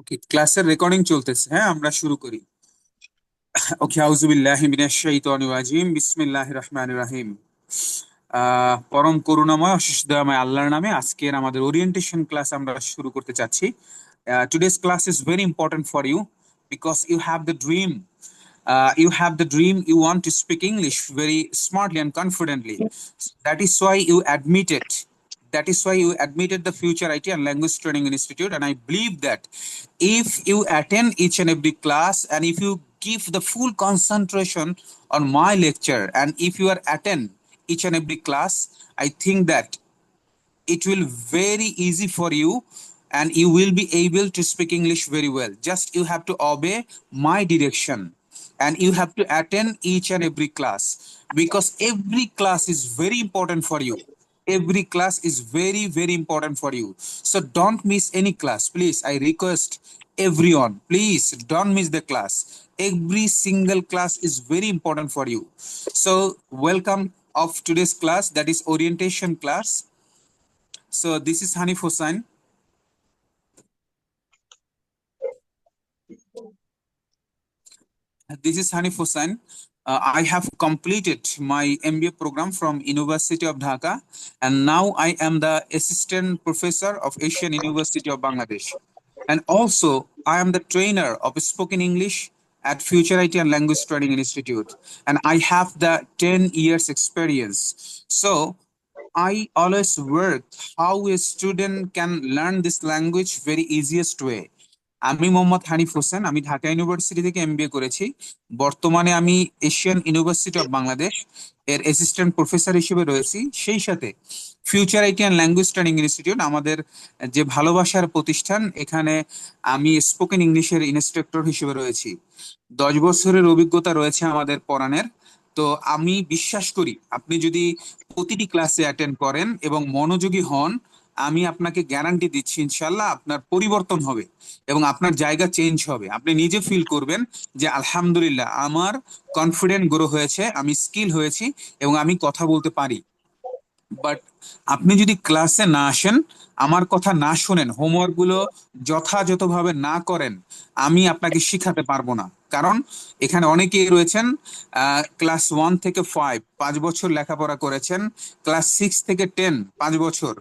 ওকে, ক্লাসের রেকর্ডিং চলতেছে। হ্যাঁ, আমরা শুরু করি। ওকে, আউযুবিল্লাহি মিনাশ শাইতানির রাজিম, বিসমিল্লাহির রহমানির রহিম। পরম করুণাময় অশেষ দয়াময় আল্লাহর নামে আজকের আমাদের ওরিয়েন্টেশন ক্লাস আমরা শুরু করতে চাচ্ছি। Today's class is very important for you because you have the dream you want to speak English very smartly and confidently. That is why you admitted. That is why you admitted the Future IT and Language Training Institute. And I believe that if you attend each and every class and if you give the full concentration on my lecture and if you are attend each and every class, I think that it will very easy for you and you will be able to speak English very well. Just you have to obey my direction and you have to attend each and every class because every class is very important for you. Every class is very, very important for you. So don't miss any class. Please, I request everyone, please don't miss the class. Every single class is very important for you. So welcome of today's class, that is orientation class. So this is Hanif Hussain. This is Hanif Hussain. I have completed my MBA program from University of Dhaka, and now I am the assistant professor of Asian University of Bangladesh. And also, I am the trainer of spoken English at Future IT and Language Training Institute, and I have the 10 years experience. So I always work how a student can learn this language very easiest way. আমি মোহাম্মদ হানিফ হোসেন, আমি Dhaka university থেকে MBA করেছি। বর্তমানে আমি Asian university of Bangladesh এর assistant professor হিসেবে রয়েছি। সেই সাথে future IT and language training institute আমাদের যে ভালোবাসার প্রতিষ্ঠান, এখানে আমি স্পোকেন ইংলিশের ইনস্ট্রাক্টর হিসেবে রয়েছি। 10 বছরের অভিজ্ঞতা রয়েছে আমাদের পড়ানোর। তো আমি বিশ্বাস করি আপনি যদি প্রতিটি ক্লাসে অ্যাটেন্ড করেন এবং মনোযোগী হন, আমি আপনাকে গ্যারান্টি দিচ্ছি ইনশাল্লাহ আপনার পরিবর্তন হবে এবং আপনার জায়গা চেঞ্জ হবে। আপনি নিজে ফিল করবেন যে আলহামদুলিল্লাহ আমার কনফিডেন্ট গ্রো হয়েছে, আমি স্কিল হয়েছি এবং আমি কথা বলতে পারি। বাট আপনি যদি ক্লাসে না আসেন, আমার কথা না শোনেন, হোমওয়ার্ক গুলো যথাযথভাবে না করেন, আমি আপনাকে শিখাতে পারবো না। কারণ এখানে অনেকেই রয়েছেন ক্লাস 1 থেকে 5 5 বছর লেখাপড়া করেছেন, ক্লাস 6 থেকে 10 5 বছর।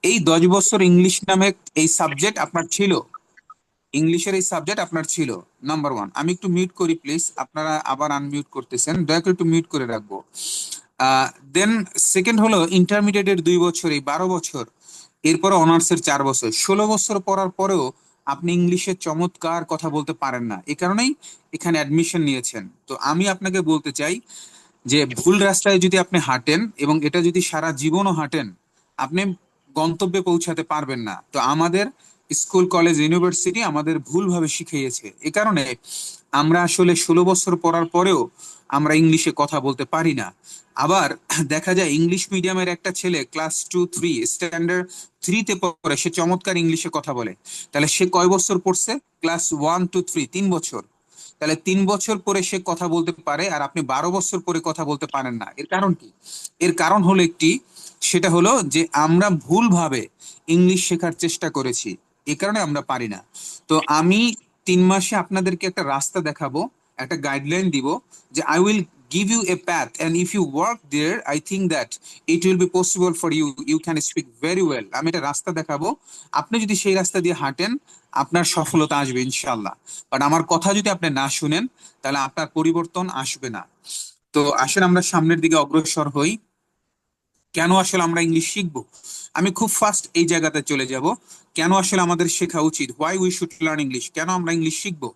এই 10 বছর ইংলিশ নামে এই সাবজেক্ট আপনার ছিল, ইংলিশের এই সাবজেক্ট আপনার ছিল। Number one. আমি একটু মিউট করি প্লিজ, আপনারা আবার আনমিউট করতেছেন, দয়া করে একটু মিউট করে রাখবো। দেন সেকেন্ড হলো ইন্টারমিডিয়েটের 2 বছর, এই 12 বছর, এরপরে অনার্সের 4 বছর, 16 বছর পড়ার পরেও আপনি ইংলিশে চমৎকার কথা বলতে পারেন না। এই কারণেই এখানে অ্যাডমিশন নিয়েছেন। তো আমি আপনাকে বলতে চাই যে ভুল রাস্তায় যদি আপনি হাঁটেন এবং এটা যদি সারা জীবনও হাঁটেন, আপনি গন্তব্যে পৌঁছাতে পারবেন না। তো আমাদের স্কুল কলেজ ইউনিভার্সিটি আমাদের ভুলভাবে শিখিয়েছে। এ কারণে আমরা আসলে 16 বছর পড়ার পরেও আমরা ইংলিশে কথা বলতে পারি না। আবার দেখা যায় ইংলিশ মিডিয়ামের একটা ছেলে ক্লাস 2 3 স্ট্যান্ডার্ড 3-তে পড়ে, সে চমৎকার ইংলিশে কথা বলে। তাহলে সে কয় বছর পড়ছে? ক্লাস 1 2 3 3 বছর। তাহলে 3 বছর পরে সে কথা বলতে পারে আর আপনি 12 বছর পরে কথা বলতে পারেন না। এর কারণ কি? এর কারণ হলো একটি, সেটা হলো যে আমরা ভুলভাবে ইংলিশ শেখার চেষ্টা করেছি, এ কারণে আমরা পারি না। তো আমি 3 মাসে আপনাদেরকে একটা রাস্তা দেখাবো, একটা গাইডলাইন দিব যে I will give you a path and if you work there I think that it will be possible for you, you can speak very well. আমি একটা রাস্তা দেখাবো, আপনি যদি সেই রাস্তা দিয়ে হাঁটেন আপনার সফলতা আসবে ইনশাল্লাহ। বাট আমার কথা যদি আপনি না শুনেন, তাহলে আপনার পরিবর্তন আসবে না। তো আসেন আমরা সামনের দিকে অগ্রসর হই। কেন আসলে আমরা ইংলিশ শিখবো? আমি খুব ফাস্ট এই জায়গাতে চলে যাব। কেন আসলে আমাদের শেখা উচিত, why we should learn English, কেন আমরা ইংলিশ শিখবো?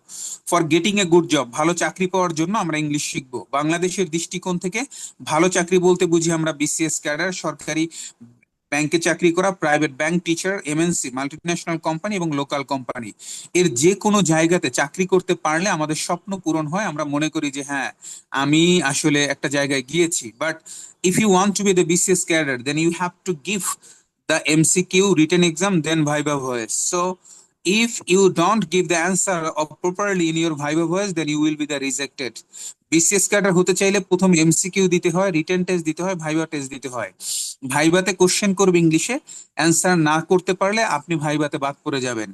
For getting a good job, ভালো চাকরি পাওয়ার জন্য আমরা ইংলিশ শিখবো। বাংলাদেশের দৃষ্টিকোণ থেকে ভালো চাকরি বলতে বুঝি আমরা বিসিএস ক্যাডার, সরকারি ব্যাংকে চাকরি করা, private bank teacher, MNC multinational company এবং লোকাল কোম্পানি, এর যে কোনো জায়গাতে চাকরি করতে পারলে আমাদের স্বপ্ন পূরণ হয়। আমরা মনে করি যে হ্যাঁ, আমি আসলে একটা জায়গায় গিয়েছি। But if you want to be the BCS cadre, then you have to give the MCQ written exam, then Viva voice. So if you don't give the answer of properly in your Viva voice, then you will be the rejected. BCS cadre হতে চাইলে প্রথম MCQ দিতে হয়, written test দিতে হয়, viva test দিতে হয়। ভাইভাতে question করবে ইংলিশে, অ্যান্সার না করতে পারলে আপনি ভাইভাতে বাদ পড়ে যাবেন।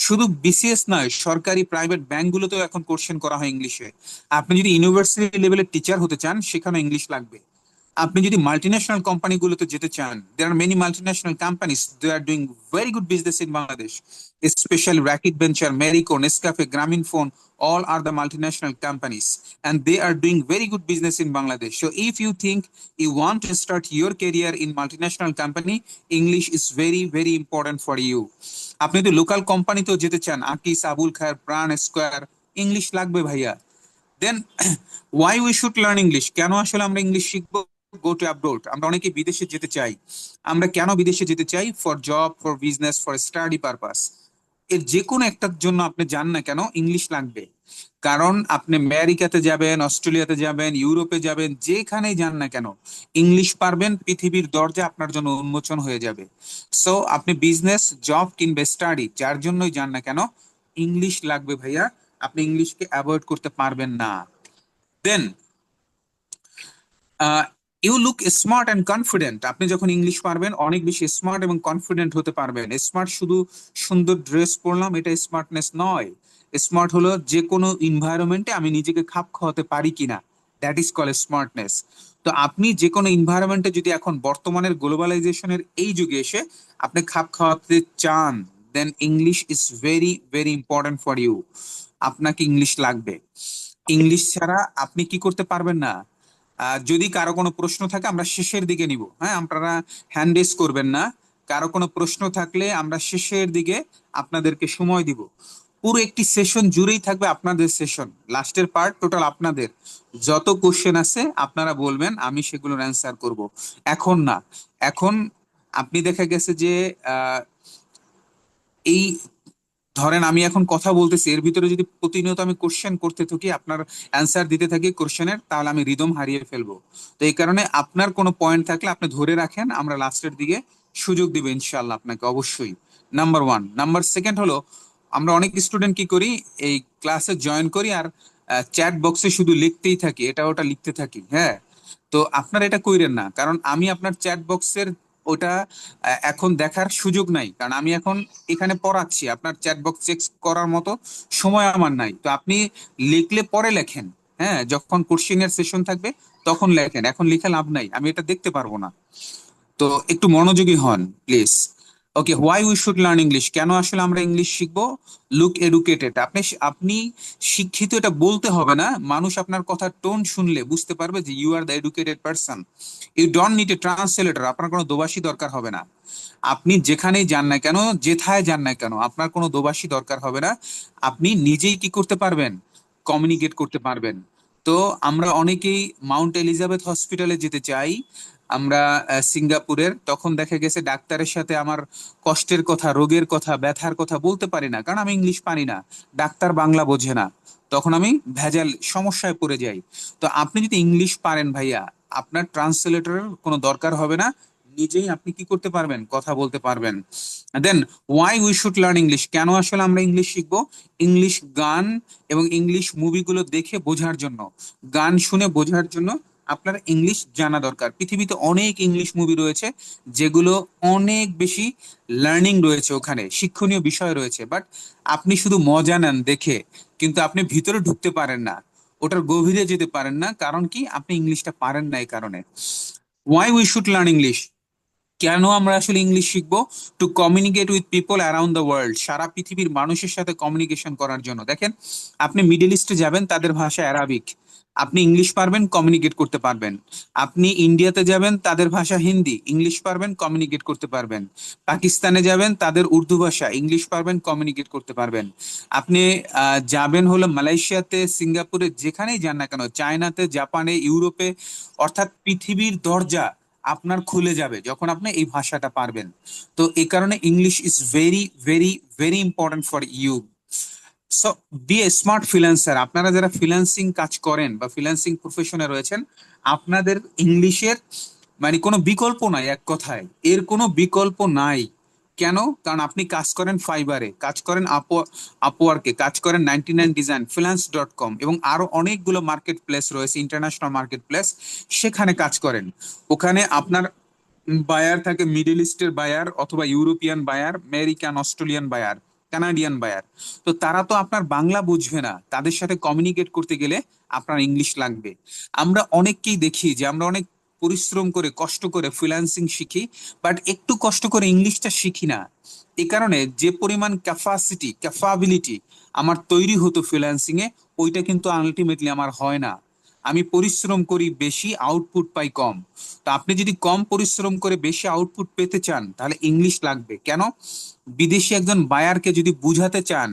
শুধু বিসিএস নয়, সরকারি প্রাইভেট ব্যাংকগুলোতেও এখন কোশ্চেন করা হয় ইংলিশে। আপনি যদি ইউনিভার্সিটি লেভেলের টিচার হতে চান, সেখানে ইংলিশ লাগবে। আপনি যদি মাল্টিন্যাশনাল কোম্পানিগুলোতে যেতে চান, there are many multinational companies, they are doing very good business in Bangladesh, specially Reckitt venture, Marico, Nescafe, Grameen phone, all are the multinational companies and they are doing very good business in Bangladesh. So if you think you want to start your career in multinational company, English is very very important for you. আপনি যদি local কোম্পানিতেও যেতে চান, আকিস, আবুল খায়ের, প্রাণ, square, English লাগবে ভাইয়া। Then why we should learn English, কেন আসলে আমরা ইংলিশ শিখবো? গো টু অ্যাব্রোড, আমরা অনেকে বিদেশে যেতে চাই। আমরা কেন বিদেশে যেতে চাই? For job, for business, for study purpose. এর যে কোনো একটার জন্য আপনি যান না কেন, ইংলিশ লাগবে। কারণ আপনি আমেরিকাতে যাবেন, অস্ট্রেলিয়াতে যাবেন, ইউরোপে যাবেন, যেখানেই যান না কেন, ইংলিশ পারবেন, পৃথিবীর দরজা আপনার জন্য উন্মোচন হয়ে যাবে। সো আপনি বিজনেস, জব কিংবা স্টাডি যার জন্যই যান না কেন, ইংলিশ লাগবে ভাইয়া। আপনি ইংলিশকে অ্যাভয়েড করতে পারবেন না। Then you look smart and confident. আপনি যখন ইংলিশ পারবেন, অনেক বেশি স্মার্ট এবং কনফিডেন্ট হতে পারবেন। স্মার্ট শুধু সুন্দর ড্রেস পরলাম এটা স্মার্টনেস নয়। স্মার্ট হলো যে কোনো এনভায়রনমেন্টে আমি নিজেকে খাপ খাওয়াতে পারি কিনা, দ্যাট ইজ কল স্মার্টনেস। তো আপনি যে কোনো এনভায়রনমেন্টে যদি এখন বর্তমানের গ্লোবালাইজেশনের এই যুগে এসে আপনি খাপ খাওয়াতে চান, then English is very very important for you. আপনাকে ইংলিশ লাগবে। ইংলিশ ছাড়া আপনি কি করতে পারবেন না। যদি কারো কোনো প্রশ্ন থাকে আমরা শেষের দিকে নিব, হ্যাঁ, আপনারা হ্যান্ড রেজ করবেন না। কারো কোনো প্রশ্ন থাকলে আমরা শেষের দিকে আপনাদেরকে সময় দিব। পুরো একটি সেশন জুড়েই থাকবে আপনাদের সেশন, লাস্টের পার্ট টোটাল আপনাদের। যত কোশ্চেন আছে আপনারা বলবেন, আমি সেগুলোর অ্যান্সার করব। এখন না, এখন আপনি দেখা গেছে যে এই ধরেন আমি এখন কথা বলতেছি, এর ভিতরে যদি প্রতিনিয়ত আমি কোশ্চেন করতে থাকি, আপনার অ্যান্সার দিতে থাকি কোশ্চেনের, তাহলে আমি রিদম হারিয়ে ফেলবো। তো এই কারণে আপনার কোনো পয়েন্ট থাকলে আপনি ধরে রাখেন, আমরা লাস্টের দিকে সুযোগ দিব ইনশাল্লাহ আপনাকে, অবশ্যই। Number one. নাম্বার সেকেন্ড হলো, আমরা অনেক স্টুডেন্ট কি করি, এই ক্লাসে জয়েন করি আর চ্যাট বক্সে শুধু লিখতেই থাকি, এটা ওটা লিখতে থাকি, হ্যাঁ। তো আপনারা এটা কইরেন না, কারণ আমি আপনার চ্যাট বক্সের ওটা এখন দেখার সুযোগ নাই, কারণ আমি এখন এখানে পড়াচ্ছি। আপনার চ্যাট বক্স চেক করার মতো সময় আমার নাই। তো আপনি লিখলে পরে লেখেন, হ্যাঁ, যখন কোশ্চেন এর সেশন থাকবে তখন লেখেন, এখন লিখে লাভ নাই, আমি এটা দেখতে পারবো না। তো একটু মনোযোগী হন please. Okay, why we should learn English, কেন আসলে আমরা ইংলিশ শিখবো? লুক এডুকেটেড, আপনি আপনি শিক্ষিত এটা বলতে হবে না, মানুষ আপনার কথার টোন শুনলে বুঝতে পারবে যে you are the educated person. You don't need a translator, আপনার কোনো দোভাষী দরকার হবে না। আপনি যেখানেই যান না কেন, যেথায় যান না কেন, আপনার কোনো দোভাষী দরকার হবে না। আপনি নিজেই কি করতে পারবেন? কমিউনিকেট করতে পারবেন। তো আমরা অনেকেই মাউন্ট এলিজাবেথ হসপিটালে যেতে চাই, আমরা সিঙ্গাপুরের, তখন দেখা গেছে ডাক্তারের সাথে আমার কষ্টের কথা, রোগের কথা, ব্যথার কথা বলতে পারি না, কারণ আমি ইংলিশ পারি না। ডাক্তার বাংলা বোঝে না, তখন আমি ভেজাল সমস্যায় পড়ে যাই। তো আপনি যদি ইংলিশ পারেন ভাইয়া, আপনার ট্রান্সলেটরের কোনো দরকার হবে না, নিজেই আপনি কি করতে পারবেন? কথা বলতে পারবেন। Then why we should learn English, কেন আসলে আমরা ইংলিশ শিখবো? ইংলিশ গান এবং ইংলিশ মুভিগুলো দেখে বোঝার জন্য, গান শুনে বোঝার জন্য আপনার ইংলিশ জানা দরকার। পৃথিবীতে অনেক ইংলিশ মুভি রয়েছে যেগুলো অনেক বেশি লার্নিং রয়েছে, ওখানে শিক্ষণীয় বিষয় রয়েছে, বাট আপনি শুধু মজা নেন দেখে, কিন্তু আপনি ভিতরে ঢুকতে পারেন না, ওটার গভীরে যেতে পারেন না। কারণ কি? আপনি ইংলিশটা পারেন না, এই কারণে। Why we should learn English, কেন আমরা আসলে ইংলিশ শিখবো? To communicate with people around the world, সারা পৃথিবীর মানুষের সাথে কমিউনিকেশন করার জন্য। দেখেন, আপনি মিডল ইস্টে যাবেন, তাদের ভাষা অ্যারাবিক, আপনি ইংলিশ পারবেন, কমিউনিকেট করতে পারবেন। আপনি ইন্ডিয়াতে যাবেন, তাদের ভাষা হিন্দি, ইংলিশ পারবেন, কমিউনিকেট করতে পারবেন। পাকিস্তানে যাবেন, তাদের উর্দু ভাষা, ইংলিশ পারবেন, কমিউনিকেট করতে পারবেন। আপনি যাবেন হলো মালয়েশিয়াতে, সিঙ্গাপুরে, যেখানেই যান না কেন, চায়নাতে, জাপানে, ইউরোপে, অর্থাৎ পৃথিবীর দরজা আপনার খুলে যাবে যখন আপনি এই ভাষাটা পারবেন। তো এই কারণে English is very very very important for you. So be a smart freelancer, আপনারা যারা ফ্রিল্যান্সিং কাজ করেন বা ফ্রিল্যান্সিং প্রফেশনে রয়েছেন, আপনাদের ইংলিশের মানে কোনো বিকল্প নাই, এক কথায় এর কোনো বিকল্প নাই। কেন? কারণ আপনি কাজ করেন ফাইবারে, কাজ করেন আপওয়ার্কে, কাজ করেন 99 ডিজাইন, freelance.com এবং আরো অনেকগুলো মার্কেট প্লেস রয়েছে, ইন্টারন্যাশনাল মার্কেট প্লেস, সেখানে কাজ করেন। ওখানে আপনার বায়ার থাকে মিডল ইস্টের বায়ার অথবা European buyer, American, Australian buyer, Canadian buyer. তো তারা তো আপনার বাংলা বুঝবে না, তাদের সাথে কমিউনিকেট করতে গেলে আপনার ইংলিশ লাগবে। আমরা অনেককেই দেখি যে আমরা অনেক পরিশ্রম করে কষ্ট করে ফ্রিল্যান্সিং শিখি, বাট একটু কষ্ট করে ইংলিশটা শিখি না। এই কারণে যে পরিমাণ ক্যাপাবিলিটি আমার তৈরি হতো ফ্রিল্যান্সিং এ, ওইটা কিন্তু আলটিমেটলি আমার হয় না। আমি পরিশ্রম করি বেশি, আউটপুট পাই কম। তো আপনি যদি কম পরিশ্রম করে বেশি আউটপুট পেতে চান তাহলে ইংলিশ লাগবে। কেন? বিদেশি একজন বায়ারকে যদি বুঝাতে চান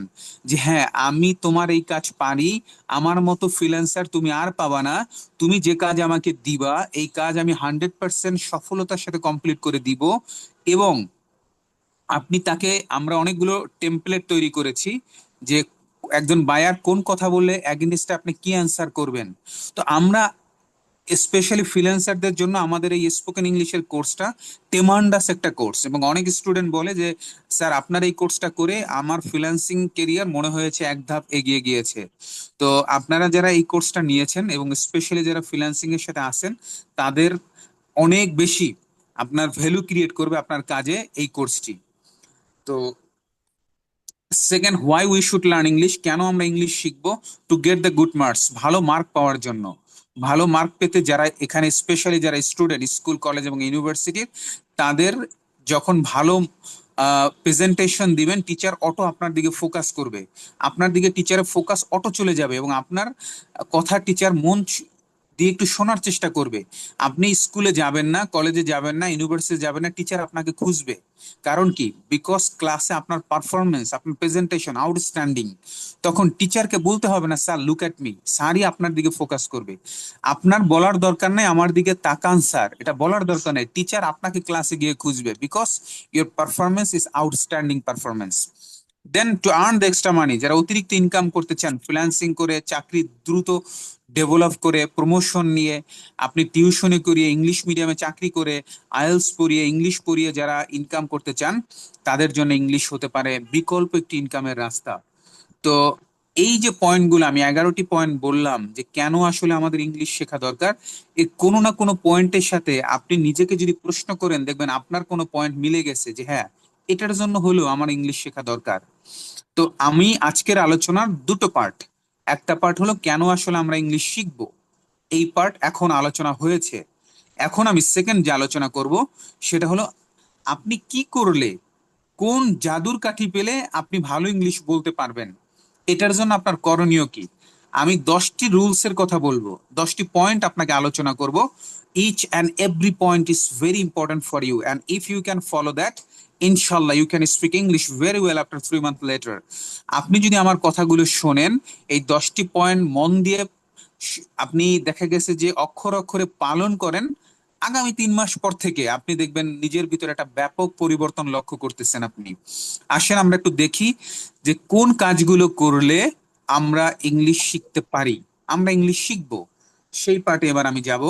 যে হ্যাঁ আমি তোমার এই কাজ পারি, আমার মতো ফ্রিল্যান্সার তুমি আর পাবা না, তুমি যে কাজ আমাকে দিবা এই কাজ আমি 100% সফলতার সাথে কমপ্লিট করে দিব। এবং আপনি তাকে, আমরা অনেকগুলো টেমপ্লেট তৈরি করেছি যে একজন বায়ার কোন কথা বললে অ্যাগেইনস্টে আপনি কি অ্যান্সার করবেন। তো আমরা স্পেশালি ফ্রিল্যান্সারদের জন্য আমাদের এই স্পোকেন ইংলিশের কোর্সটা টেমান্ডাস একটা কোর্স, এবং অনেক স্টুডেন্ট বলে যে স্যার আপনার এই কোর্সটা করে আমার ফ্রিল্যান্সিং কেরিয়ার মনে হয়েছে এক ধাপ এগিয়ে গিয়েছে। তো আপনারা যারা এই কোর্সটা নিয়েছেন এবং স্পেশালি যারা ফ্রিল্যান্সিং এর সাথে আসেন, তাদের অনেক বেশি আপনার ভ্যালু ক্রিয়েট করবে আপনার কাজে এই কোর্সটি। তো second, why we should learn English, কেন আমরা ইংলিশ শিখবো? To get the good marks, ভালো মার্ক পাওয়ার জন্য। ভালো মার্ক পেতে যারা এখানে স্পেশালি যারা স্টুডেন্ট স্কুল কলেজ এবং ইউনিভার্সিটির, তাদের যখন ভালো প্রেজেন্টেশন দিবেন টিচার অটো আপনার দিকে ফোকাস করবে, আপনার দিকে টিচারের ফোকাস অটো চলে যাবে এবং আপনার কথা টিচার দিয়ে একটু শোনার চেষ্টা করবে। আপনি স্কুলে যাবেন না, কলেজে যাবেন না, ইউনিভার্সিটি যাবেন না, টিচার আপনাকে খুঁজবে। কারণ কি? বিকজ ক্লাসে আপনার পারফরমেন্স, আপনার প্রেজেন্টেশন আউটস্ট্যান্ডিং। তখন টিচারকে বলতে হবে না স্যার লুক অ্যাট মি, স্যারই আপনার দিকে ফোকাস করবে। আপনার বলার দরকার নেই আমার দিকে তাকান স্যার, এটা বলার দরকার নেই, টিচার আপনাকে ক্লাসে গিয়ে খুঁজবে, because your performance is outstanding performance. Then to earn the extra money, যারা অতিরিক্ত ইনকাম করতে চান ফ্রিল্যান্সিং করে, চাকরি দ্রুত ডেভেলপ করে, প্রমোশন নিয়ে, আপনি টিউশনি করিয়ে, ইংলিশ মিডিয়ামে চাকরি করে, আইএলস পড়িয়ে, ইংলিশ পড়িয়ে যারা ইনকাম করতে চান, তাদের জন্য ইংলিশ হতে পারে বিকল্প একটি ইনকামের রাস্তা। তো এই যে পয়েন্টগুলো আমি 11টি পয়েন্ট বললাম যে কেন আসলে আমাদের ইংলিশ শেখা দরকার, এর কোনো না কোনো পয়েন্টের সাথে আপনি নিজেকে যদি প্রশ্ন করেন দেখবেন আপনার কোনো পয়েন্ট মিলে গেছে যে হ্যাঁ এটার জন্য হলেও আমার ইংলিশ শেখা দরকার। তো আমি আজকের আলোচনার দুটো পার্ট, একটা পার্ট হলো কেন আসলে আমরা ইংলিশ শিখবো, এই পার্ট এখন আলোচনা হয়েছে। এখন আমি সেকেন্ড যে আলোচনা করব সেটা হলো আপনি কি করলে, কোন জাদুর কাঠি পেলে আপনি ভালো ইংলিশ বলতে পারবেন, এটার জন্য আপনার করণীয় কি। আমি 10টি রুলস এর কথা বলবো, 10টি পয়েন্ট আপনাকে আলোচনা করব। Each and every point is very important for you, and if you can follow that, ইনশাল্লাহ you can speak English very well after 3 month later. আপনি যদি আমার কথাগুলো শোনেন, এই 10টি পয়েন্ট মন দিয়ে আপনি দেখা গেছে যে অক্ষর অক্ষরে পালন করেন, আগামী 3 মাস পর থেকে আপনি দেখবেন নিজের ভিতরে একটা ব্যাপক পরিবর্তন লক্ষ্য করতেছেন আপনি। আসেন আমরা একটু দেখি যে কোন কাজগুলো করলে আমরা ইংলিশ শিখতে পারি, আমরা ইংলিশ শিখবো, সেই পার্টে এবার আমি যাব।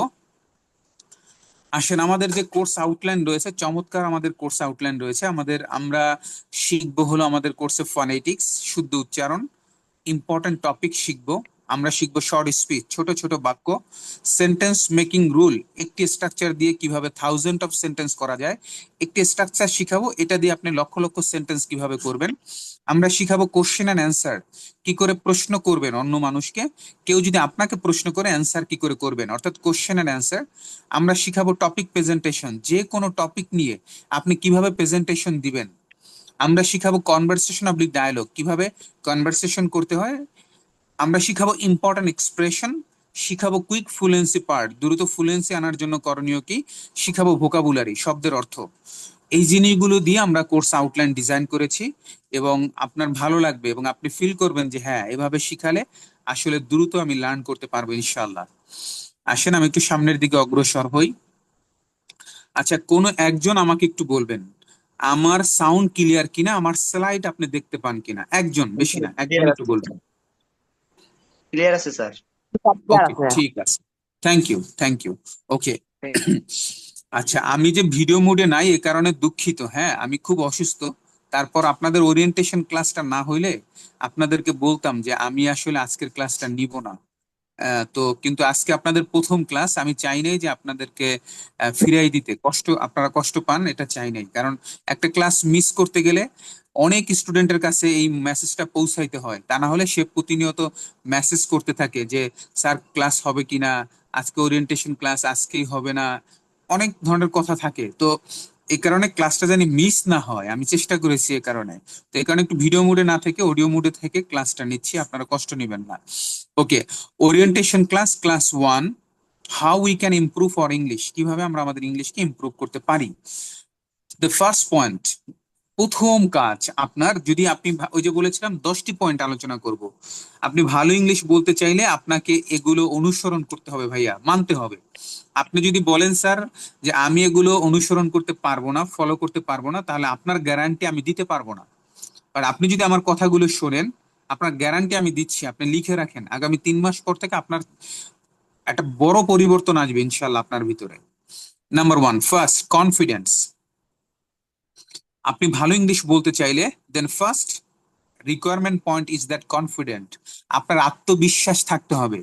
আসেন, আমাদের যে কোর্স আউটলাইন রয়েছে, চমৎকার আমাদের কোর্স আউটলাইন রয়েছে। আমরা শিখবো হলো আমাদের কোর্সে ফনেটিক্স, শুদ্ধ উচ্চারণ, ইম্পর্টেন্ট টপিক শিখবো। আমরা শিখবো শর্ট স্পিচ, ছোট ছোট বাক্য, সেন্টেন্স মেকিং রুল, একটি স্ট্রাকচার দিয়ে কিভাবে থাউজেন্ড অফ সেন্টেন্স করা যায়, একটি স্ট্রাকচার শিখাবো, এটা দিয়ে আপনি লক্ষ লক্ষ সেন্টেন্স কিভাবে করবেন। আমরা শিখাবো কোশ্চেন অ্যান্ড অ্যান্সার, কি করে প্রশ্ন করবেন অন্য মানুষকে, কেউ যদি আপনাকে প্রশ্ন করে অ্যান্সার কি করে করবেন, অর্থাৎ কোশ্চেন অ্যান্ড অ্যান্সার। আমরা শিখাবো টপিক প্রেজেন্টেশন, যে কোনো টপিক নিয়ে আপনি কিভাবে প্রেজেন্টেশন দিবেন। আমরা শিখাবো কনভারসেশন অবলিক ডায়ালগ, কিভাবে কনভারসেশন করতে হয়। আমরা শিখাবো ইম্পর্টেন্ট এক্সপ্রেশন, শিখাবো কুইক ফ্লুয়েন্সি পার্ট, দ্রুত ফ্লুয়েন্সি আনার জন্য করণীয় কি, শিখাবো ভোকাবুলারি, শব্দের অর্থ। এই জিনিসগুলো দিয়ে আমরা কোর্স আউটলাইন ডিজাইন করেছি, এবং আপনার ভালো লাগবে এবং আপনি ফিল করবেন যে হ্যাঁ এভাবে শিখালে আসলে দ্রুত আমি লার্ন করতে পারবো ইনশাল্লাহ। আসেন আমি একটু সামনের দিকে অগ্রসর হই। আচ্ছা, কোনো একজন আমাকে একটু বলবেন আমার সাউন্ড ক্লিয়ার কিনা, আমার স্লাইড আপনি দেখতে পান কিনা, একজন, বেশি না, একজন ক্লিয়ার একটু আছে, বলবেন। ক্লিয়ার আছে স্যার। ওকে, ঠিক আছে, থ্যাংক ইউ, থ্যাংক ইউ। ওকে, আচ্ছা, আমি যে ভিডিও মোডে নাই এ কারণে দুঃখিত। হ্যাঁ, আমি খুব অসুস্থ। তারপর আপনাদের ওরিয়েন্টেশন ক্লাসটা না হইলে আপনাদেরকে বলতাম যে আমি আসলে আজকের ক্লাসটা নিব না। তো কিন্তু আজকে আপনাদের প্রথম ক্লাস, আমি চাই নাই যে আপনাদেরকে ফিরাই দিতে আপনারা কষ্ট পান, এটা চাই নাই। কারণ একটা ক্লাস মিস করতে গেলে অনেক স্টুডেন্টের কাছে এই মেসেজটা পৌঁছাইতে হয়, তা না হলে সে প্রতিনিয়ত মেসেজ করতে থাকে যে স্যার ক্লাস হবে কিনা, আজকে ওরিয়েন্টেশন ক্লাস আজকেই হবে না, অনেক ধরনের কথা থাকে। তো এই কারণে ক্লাসটা জানি মিস না হয়, আমি চেষ্টা করেছি এ কারণে। তো এই কারণে একটু ভিডিও মোডে না থেকে অডিও মোডে থেকে ক্লাসটা নিচ্ছি, আপনারা কষ্ট নেবেন না। Okay, orientation class, class 1, how we can improve our English, কিভাবে আমরা আমাদের ইংলিশকে ইমপ্রুভ করতে পারি। দ্য ফার্স্ট পয়েন্ট, প্রথম কাজ আপনার, যদি আপনি ওই যে বলেছিলাম 10টি পয়েন্ট আলোচনা করব, আপনি ভালো ইংলিশ বলতে চাইলে আপনাকে এগুলো অনুসরণ করতে হবে ভাইয়া, মানতে হবে। আপনি যদি বলেন স্যার যে আমি এগুলো অনুসরণ করতে পারবো না, ফলো করতে পারবো না, তাহলে আপনার গ্যারান্টি আমি দিতে পারবো না। আর আপনি যদি আমার কথাগুলো শোনেন, আপনার গ্যারান্টি আমি দিচ্ছি, আপনি লিখে রাখেন, আগামী 3 মাস পর থেকে আপনার একটা বড় পরিবর্তন আসবে ইনশাল্লাহ আপনার ভিতরে। Number 1, first confidence. আপনি ভালো ইংলিশ বলতে চাইলে then first requirement point is that confident. আপনার আত্মবিশ্বাস থাকতে হবে।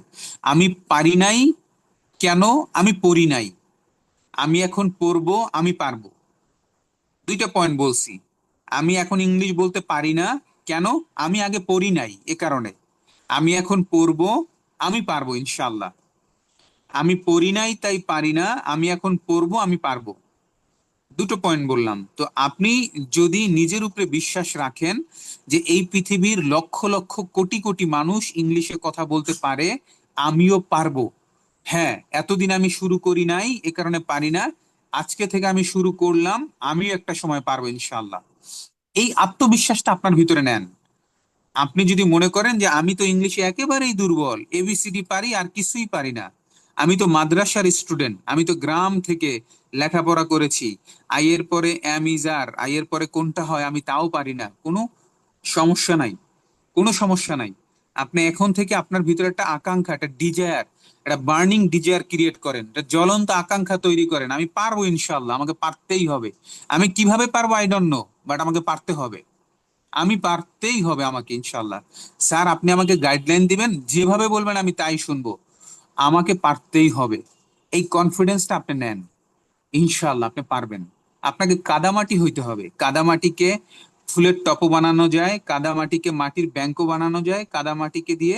আমি পারি নাই কেন, আমি পড়ি নাই। আমি এখন পড়বো, আমি পারবো। দুইটা পয়েন্ট বলছি। আমি এখন ইংলিশ বলতে পারি না কেন, আমি আগে পড়ি নাই এ কারণে। আমি এখন পড়বো, আমি পারবো ইনশাল্লাহ। আমি পড়ি নাই তাই পারি না, আমি এখন পড়বো, আমি পারবো। দুটো পয়েন্ট বললাম। তো আপনি যদি নিজের উপরে বিশ্বাস রাখেন যে এই পৃথিবীর লক্ষ লক্ষ কোটি কোটি মানুষ ইংলিশে কথা বলতে পারে, আমিও পারবো। হ্যাঁ, এতদিন আমি শুরু করি নাই এ কারণে পারি না, আজকে থেকে আমি শুরু করলাম, আমিও একটা সময় পারবো ইনশাল্লাহ। এই আত্মবিশ্বাসটা আপনার ভিতরে নেন। আপনি যদি মনে করেন যে আমি তো ইংলিশে একেবারেই দুর্বল, এবিসিডি পারি আর কিছুই পারি না, আমি তো মাদ্রাসার স্টুডেন্ট, আমি তো গ্রাম থেকে লেখাপড়া করেছি, আইয়ের পরে এম ইজ আর, আইয়ের পরে কোনটা হয় আমি তাও পারি না, কোনো সমস্যা নাই, কোনো সমস্যা নাই। আপনি এখন থেকে আপনার ভিতরে একটা আকাঙ্ক্ষা, একটা ডিজায়ার, একটা বার্নিং ডিজায়ার ক্রিয়েট করেন, একটা জ্বলন্ত আকাঙ্ক্ষা তৈরি করেন, আমি পারবো ইনশাল্লাহ, আমাকে পারতেই হবে। আমি কিভাবে পারবো আই ডোন্ট নো, বাট আমাকে পারতে হবে, আমি পারতেই হবে আমাকে ইনশাল্লাহ। স্যার আপনি আমাকে গাইডলাইন দিবেন, যেভাবে বলবেন আমি তাই শুনবো, আমাকে পারতেই হবে। এই কনফিডেন্সটা আপনি নেন, ইনশাল্লাহ আপনি পারবেন। আপনাকে কাদামাটি হইতে হবে। কাদামাটিকে ফুলের টপও বানানো যায়, কাদামাটিকে মাটির ব্যাংকও বানানো যায়, কাদামাটিকে দিয়ে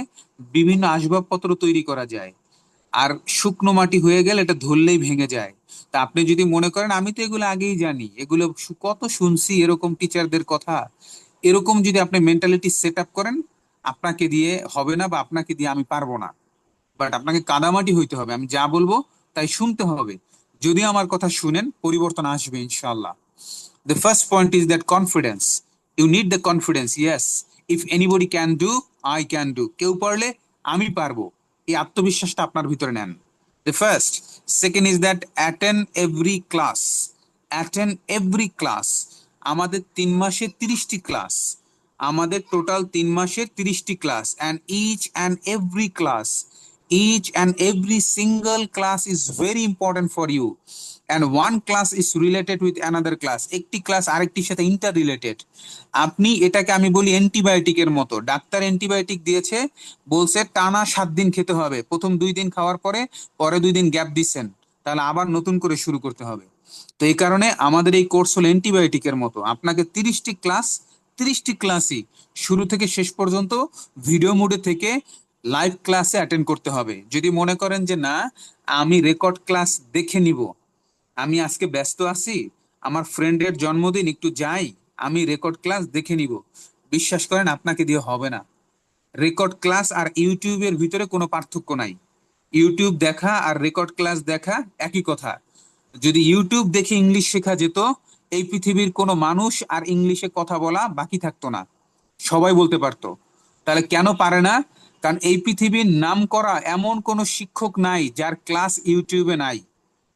বিভিন্ন আসবাবপত্র তৈরি করা যায়। আর শুকনো মাটি হয়ে গেলে এটা ধরলেই ভেঙে যায়। তা আপনি যদি মনে করেন আমি তো এগুলো আগেই জানি, এগুলো কত শুনছি এরকম টিচারদের কথা, এরকম যদি আপনি মেন্টালিটি সেট আপ করেন, আপনাকে দিয়ে হবে না বা আপনাকে দিয়ে আমি পারবো না। বাট আপনাকে কাদামাটি হইতে হবে, আমি যা বলবো তাই শুনতে হবে। যদি আমার কথা শুনেন, পরিবর্তন আসবে ইনশাল্লাহ। The first point is that confidence. You need the confidence. Yes, if anybody can do, I can do. কেউ পারলে আমি পারবো, এই আত্মবিশ্বাসটা আপনার ভিতরে নেন। The first. Second is that attend every class. Attend every class. আমাদের 3 মাসে 30টি ক্লাস, আমাদের টোটাল 3 মাসে 30টি class, and each and every single class is very important for you, and one class is related with another class. একটি class আরেকটির সাথে inter related. আপনি এটাকে আমি বলি অ্যান্টিবায়োটিকের মতো। ডাক্তার অ্যান্টিবায়োটিক দিয়েছে, বলছে টানা 7 দিন খেতে হবে, প্রথম 2 দিন খাওয়ার পরে পরে 2 দিন গ্যাপ দিচ্ছেন, তাহলে আবার নতুন করে শুরু করতে হবে। তো এই কারণে আমাদের এই কোর্স হলো অ্যান্টিবায়োটিকের মতো। আপনাকে 30টি ক্লাস, 30টি ক্লাসই শুরু থেকে শেষ পর্যন্ত ভিডিও মোডে থেকে লাইভ ক্লাসে অ্যাটেন্ড করতে হবে। যদি মনে করেন যে না আমি রেকর্ড ক্লাস দেখে নিব, আমি আজকে ব্যস্ত আছি, আমার ফ্রেন্ডের জন্মদিন একটু যাই, আমি রেকর্ড ক্লাস দেখে নিব, বিশ্বাস করেন আপনাকে দিয়ে হবে না। রেকর্ড ক্লাস আর ইউটিউবের ভিতরে কোনো পার্থক্য নাই। ইউটিউব দেখা আর রেকর্ড ক্লাস দেখা একই কথা। যদি ইউটিউব দেখে ইংলিশ শেখা যেত, এই পৃথিবীর কোনো মানুষ আর ইংলিশে কথা বলা বাকি থাকতো না, সবাই বলতে পারতো। তাহলে কেন পারে না? কারণ এই পৃথিবীর নাম করা এমন কোনো শিক্ষক নাই যার ক্লাস ইউটিউবে নাই,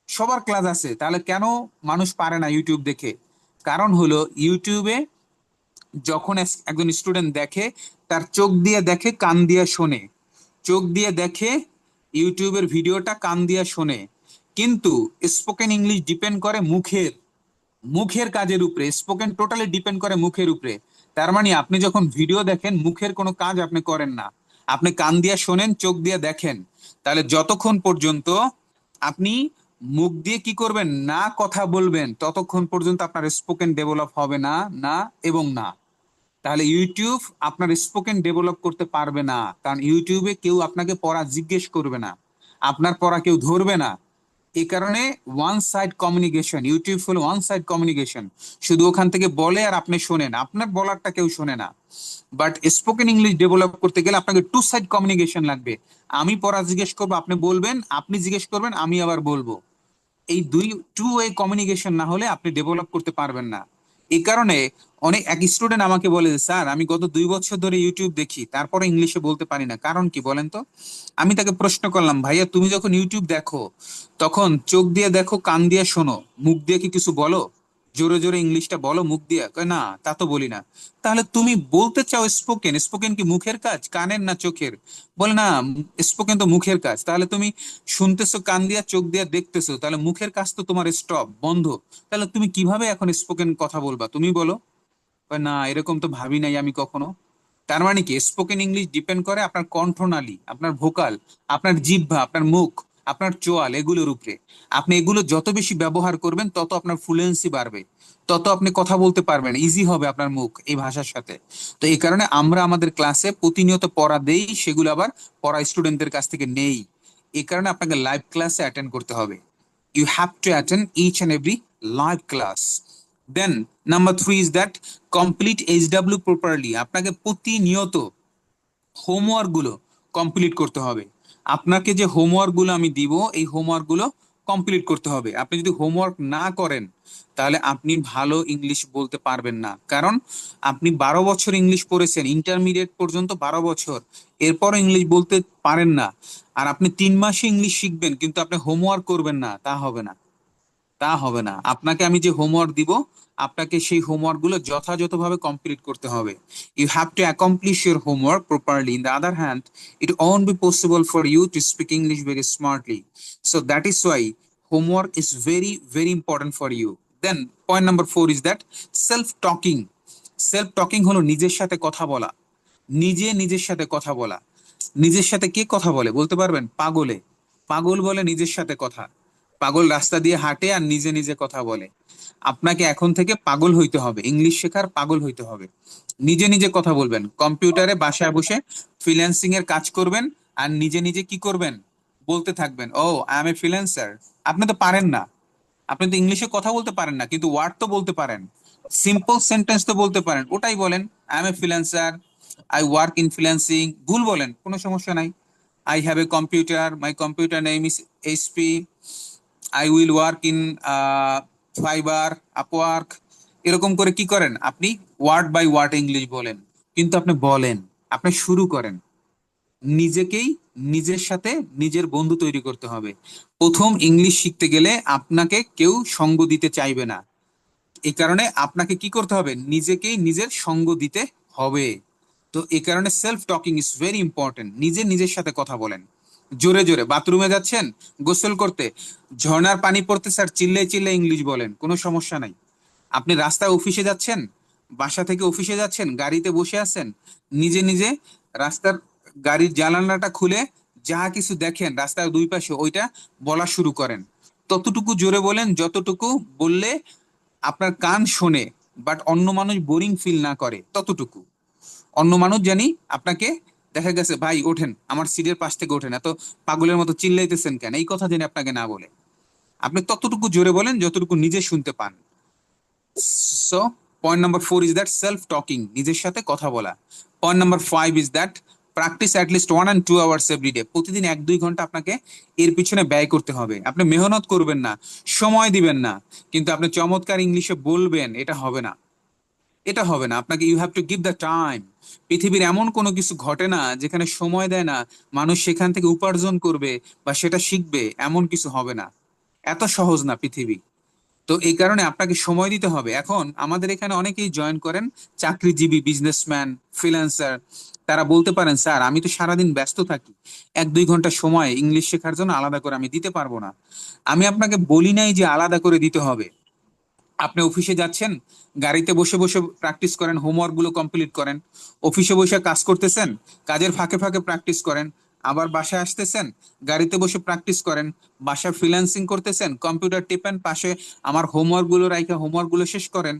সবার ক্লাস আছে। তাহলে কেন মানুষ পারে না ইউটিউব দেখে? কারণ হলো ইউটিউবে যখন একজন স্টুডেন্ট দেখে, তার চোখ দিয়ে দেখে, কান দিয়ে শোনে। চোখ দিয়ে দেখে ইউটিউবের ভিডিওটা, কান দিয়ে শোনে। কিন্তু স্পোকেন ইংলিশ ডিপেন্ড করে মুখের কাজের উপরে। স্পোকেন টোটালি ডিপেন্ড করে মুখের উপরে। তার মানে আপনি যখন ভিডিও দেখেন, মুখের কোনো কাজ আপনি করেন না, আপনি কান দিয়ে শোনেন, চোখ দিয়ে দেখেন। তাহলে যতক্ষণ পর্যন্ত আপনি মুখ দিয়ে কি করবেন না, কথা বলবেন, ততক্ষণ পর্যন্ত আপনার স্পোকেন ডেভেলপ হবে না, না এবং না। তাহলে ইউটিউব আপনার স্পোকেন ডেভেলপ করতে পারবে না, কারণ ইউটিউবে কেউ আপনাকে পড়া জিজ্ঞেস করবে না, আপনার পড়া কেউ ধরবে না। এই কারণে ওয়ান সাইড কমিউনিকেশন, ইউটিউব হলো ওয়ান সাইড কমিউনিকেশন। শুধু ওখান থেকে বলে আর আপনি শোনেন, আপনার বলারটা কেউ শোনে না। বাট স্পোকেন ইংলিশ ডেভেলপ করতে গেলে আপনাকে টু সাইড কমিউনিকেশন লাগবে। আমি পড়া জিজ্ঞেস করবো, আপনি বলবেন, আপনি জিজ্ঞেস করবেন, আমি আবার বলবো। এই দুই টু ওয়ে কমিউনিকেশন না হলে আপনি ডেভেলপ করতে পারবেন না। এই কারণে অনেক এক স্টুডেন্ট আমাকে বলে যে, স্যার আমি গত 2 বছর ধরে ইউটিউব দেখি, তারপরে ইংলিশে বলতে পারি না, কারণ কি বলেন তো? আমি তাকে প্রশ্ন করলাম, ভাইয়া তুমি যখন ইউটিউব দেখো তখন চোখ দিয়ে দেখো, কান দিয়ে শোনো, মুখ দিয়ে কি কিছু বলো? জোরে জোরে ইংলিশটা বলো মুখ দিয়ে? কয়, না তা তো বলি না। তাহলে তুমি বলতে চাও স্পোকেন, স্পোকেন কি মুখের কাজ, কানের না চোখের? বলে না, স্পোকেন তো মুখের কাজ। তাহলে তুমি শুনতেছো কান দিয়া, চোখ দিয়া দেখতেছো, তাহলে মুখের কাজ তো তোমার স্টপ, বন্ধ। তাহলে তুমি কিভাবে এখন স্পোকেন কথা বলবা, তুমি বলো? কয়, না এরকম তো ভাবি নাই আমি কখনো। তার মানে কি, স্পোকেন ইংলিশ ডিপেন্ড করে আপনার কণ্ঠনালী, আপনার ভোকাল, আপনার জিহ্বা, আপনার মুখ, আপনার চোয়াল, এগুলোর উপরে। আপনি এগুলো যত বেশি ব্যবহার করবেন তত আপনার ফ্লুয়েন্সি বাড়বে, তত আপনি কথা বলতে পারবেন, ইজি হবে আপনার মুখ এই ভাষার সাথে। তো এই কারণে আমরা আমাদের ক্লাসে প্রতিনিয়ত পড়া দেই, সেগুলো আবার পড়া স্টুডেন্টদের কাছ থেকে নেই। এই কারণে আপনাকে লাইভ ক্লাসে অ্যাটেন্ড করতে হবে। You have to attend each and every live class. Then number 3 is that complete HW properly. আপনাকে প্রতিনিয়ত হোমওয়ার্ক গুলো কমপ্লিট করতে হবে। আপনাকে যে হোমওয়ার্ক গুলো আমি দিব, এই হোমওয়ার্ক গুলো কমপ্লিট করতে হবে। আপনি যদি হোমওয়ার্ক না করেন তাহলে আপনি ভালো ইংলিশ বলতে পারবেন না। কারণ আপনি 12 বছর ইংলিশ পড়েছেন, ইন্টারমিডিয়েট পর্যন্ত 12 বছর, এরপর ইংলিশ বলতে পারেন না। আর আপনি 3 মাসে ইংলিশ শিখবেন কিন্তু আপনি হোমওয়ার্ক করবেন না, তা হবে না। তা হবে না। আপনাকে আমি যে হোমওয়ার্ক দিব, আপনাকে সেই হোমওয়ার্ক গুলো যথাযথভাবে কমপ্লিট করতে হবে। You have to accomplish your homework properly. In the other hand, it won't be possible for you to speak English very smartly. So that is why homework is very, very important for you. Then point number 4 is that self-talking. Self-talking হলো নিজের সাথে কথা বলা। নিজের সাথে কথা বলা। নিজের সাথে কে কথা বলে বলতে পারবেন? পাগলে। পাগল বলে নিজের সাথে কথা। পাগল রাস্তা দিয়ে হাঁটে আর নিজে নিজে কথা বলে। আপনাকে এখন থেকে পাগল হইতে হবে, ইংলিশ শেখার পাগল হইতে হবে। নিজে নিজে কথা বলবেন, কম্পিউটারে বাসায় বসে ফ্রিল্যান্সিং এর কাজ করবেন, আর নিজে নিজে কি করবেন, বলতে থাকবেন, ও আই এম এ ফ্রিল্যান্সার। আপনি তো পারেন না, আপনি তো ইংলিশে কথা বলতে পারেন না, কিন্তু ওয়ার্ড তো বলতে পারেন, সিম্পল সেন্টেন্স তো বলতে পারেন, ওটাই বলেন, I M a freelancer, I work in freelancing. ভুল বলেন, কোনো সমস্যা নাই। I have a computer, my computer name is HP, I will work in fibre, Upwork. এরকম করে কি করেন আপনি, ওয়ার্ড বাই ওয়ার্ড ইংলিশ বলেন। কিন্তু আপনি বলেন, আপনি শুরু করেন। নিজেকেই নিজের সাথে নিজের বন্ধু তৈরি করতে হবে। প্রথম ইংলিশ শিখতে গেলে আপনাকে কেউ সঙ্গ দিতে চাইবে না। এই কারণে আপনাকে কি করতে হবে, নিজেকেই নিজের সঙ্গ দিতে হবে। তো এই কারণে self talking is very important. নিজের সাথে কথা বলেন, জোরে জোরে। বাথরুমে যাচ্ছেন গোসল করতে, ঝর্ণার পানি পড়তে স্যার, চিল্লে চিল্লে ইংলিশ বলেন, কোনো সমস্যা নাই। আপনি রাস্তায় অফিসে যাচ্ছেন, বাসা থেকে অফিসে যাচ্ছেন, গাড়িতে বসে আছেন, নিজে নিজে রাস্তার গাড়ির জানালাটা খুলে যা কিছু দেখেন রাস্তার দুই পাশে, ওইটা বলা শুরু করেন। ততটুকু জোরে বলেন যতটুকু বললে আপনার কান শোনে, বাট অন্য মানুষ বোরিং ফিল না করে, ততটুকু। অন্য মানুষ জানি আপনাকে, দেখা গেছে ভাই ওঠেন, আমার সিটের পাশ থেকে ওঠেন, এত পাগলের মতো চিল্লাইতেছেন কেন, এই কথা জেনে আপনাকে না বলে, আপনি ততটুকু জোরে বলেন যতটুকু নিজে শুনতে পান। So point number 4 is that self talking, নিজের সাথে কথা বলা। Point number 5 is that practice at least 1 and 2 hours every day. প্রতিদিন 1-2 ঘন্টা আপনাকে এর পিছনে ব্যয় করতে হবে। আপনি মেহনত করবেন না, সময় দিবেন না, কিন্তু আপনি চমৎকার ইংলিশে বলবেন, এটা হবে না। এটা হবে না। আপনাকে you have to give the time. পৃথিবীর এমন কোনো কিছু ঘটে না যেখানে সময় দেয় না মানুষ সেখান থেকে উপার্জন করবে বা সেটা শিখবে, এমন কিছু হবে না। এত সহজ না পৃথিবী। তো এই কারণে আপনাকে সময় দিতে হবে। এখন আমাদের এখানে অনেকেই জয়েন করেন, চাকরিজীবী, বিজনেসম্যান, ফ্রিল্যান্সার। তারা বলতে পারেন, স্যার আমি তো সারাদিন ব্যস্ত থাকি, 1-2 ঘন্টা সময় ইংলিশ শেখার জন্য আলাদা করে আমি দিতে পারবো না। আমি আপনাকে বলি নাই যে আলাদা করে দিতে হবে। আপনি অফিসে যাচ্ছেন, গাড়িতে বসে বসে প্র্যাকটিস করেন, হোমওয়ার্ক গুলো কমপ্লিট করেন। অফিসে বসে কাজ করতেছেন, কাজের ফাঁকে ফাঁকে প্র্যাকটিস করেন। আবার বাসায় আসতেছেন, গাড়িতে বসে প্র্যাকটিস করেন। বাসায় ফ্রিল্যান্সিং করতেছেন, কম্পিউটার টিপেন, পাশে আমার হোমওয়ার্ক গুলো রাখা হোমওয়ার্ক গুলো শেষ করেন।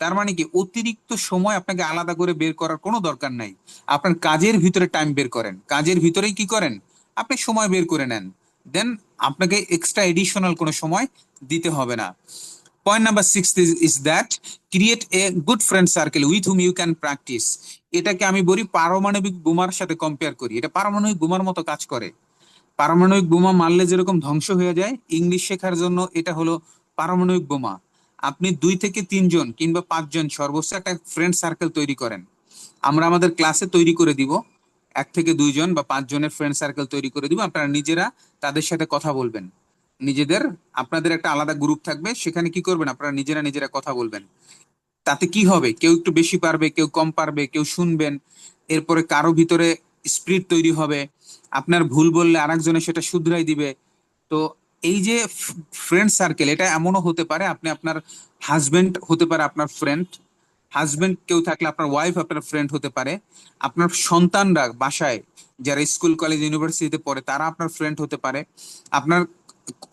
তার মানে কি, অতিরিক্ত সময় আপনাকে আলাদা করে বের করার কোনো দরকার নাই। আপনার কাজের ভিতরে টাইম বের করেন, কাজের ভিতরেই কি করেন, আপনি সময় বের করে নেন। দেন আপনাকে এক্সট্রা এডিশনাল কোনো সময় দিতে হবে না। Point number 6 is that create a good friend circle with whom you can practice. এটাকে আমি বলি পারমাণবিক বোমার সাথে কম্পেয়ার করি, এটা পারমাণবিক বোমার মতো কাজ করে। পারমাণবিক বোমা মারলে যেরকম ধ্বংস হয়ে যায়, ইংলিশ শেখার জন্য এটা হলো পারমাণবিক বোমা। আপনি 2 থেকে 3 জন কিংবা 5 জন সর্বোচ্চ একটা ফ্রেন্ড সার্কেল তৈরি করেন। আমরা আমাদের ক্লাসে তৈরি করে দিব, 1 থেকে 2 জন বা 5 জনের ফ্রেন্ড সার্কেল তৈরি করে দিব। আপনারা নিজেরা তাদের সাথে কথা বলবেন। নিজেদের, আপনাদের একটা আলাদা গ্রুপ থাকবে, সেখানে কি করবেন, আপনারা নিজেরা নিজেরা কথা বলবেন। তাতে কি হবে, কেউ একটু বেশি পারবে, কেউ কম পারবে, কেউ শুনবেন। এরপরে কারো ভিতরে স্পিরিট তৈরি হবে, আপনার ভুল বললে আরেকজনে সেটা শুধরাই দিবে। তো এই যে ফ্রেন্ড সার্কেল, এটা এমনও হতে পারে আপনি আপনার হাজবেন্ড হতে পারে আপনার ফ্রেন্ড, হাজবেন্ড কেউ থাকলে আপনার ওয়াইফ আপনার ফ্রেন্ড হতে পারে, আপনার সন্তানরা বাসায় যারা স্কুল কলেজ ইউনিভার্সিটিতে পড়ে তারা আপনার ফ্রেন্ড হতে পারে, আপনার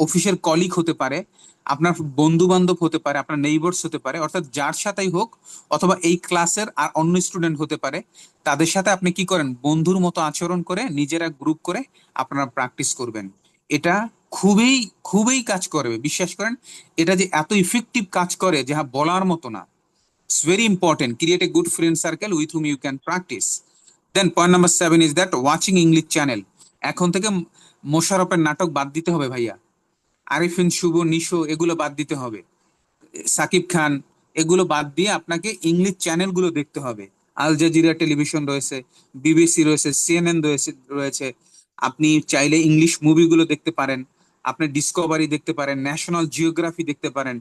অফিসের কলিগ হতে পারে, আপনার বন্ধু বান্ধব হতে পারে, আপনার নেইবার্স হতে পারে, অর্থাৎ যার সাথেই হোক, অথবা এই ক্লাসের আর অন্য স্টুডেন্ট হতে পারে। তাদের সাথে আপনি কি করেন, বন্ধুর মতো আচরণ করে নিজেরা গ্রুপ করে আপনারা প্র্যাকটিস করবেন। এটা খুবই খুবই কাজ করবে, বিশ্বাস করেন। এটা যে এত ইফেক্টিভ কাজ করে যা বলার মতো না। It's very important. Create a good friend circle with whom you can practice. Then point number 7 is that watching English channel. এখন থেকে মোশাররফের নাটক বাদ দিতে হবে ভাইয়া। আরিফিন শুভ, নিশো, এগুলো বাদ দিতে হবে। সাকিব খান, এগুলো বাদ দিয়ে আপনাকে ইংলিশ চ্যানেলগুলো দেখতে হবে। আল জাজিরা টেলিভিশন রয়েছে, বিবিসি রয়েছে, সিএনএন রয়েছে। আপনি চাইলে ইংলিশ মুভিগুলো দেখতে পারেন, আপনি ডিসকভারি দেখতে পারেন, ন্যাশনাল জিওগ্রাফি দেখতে পারেন।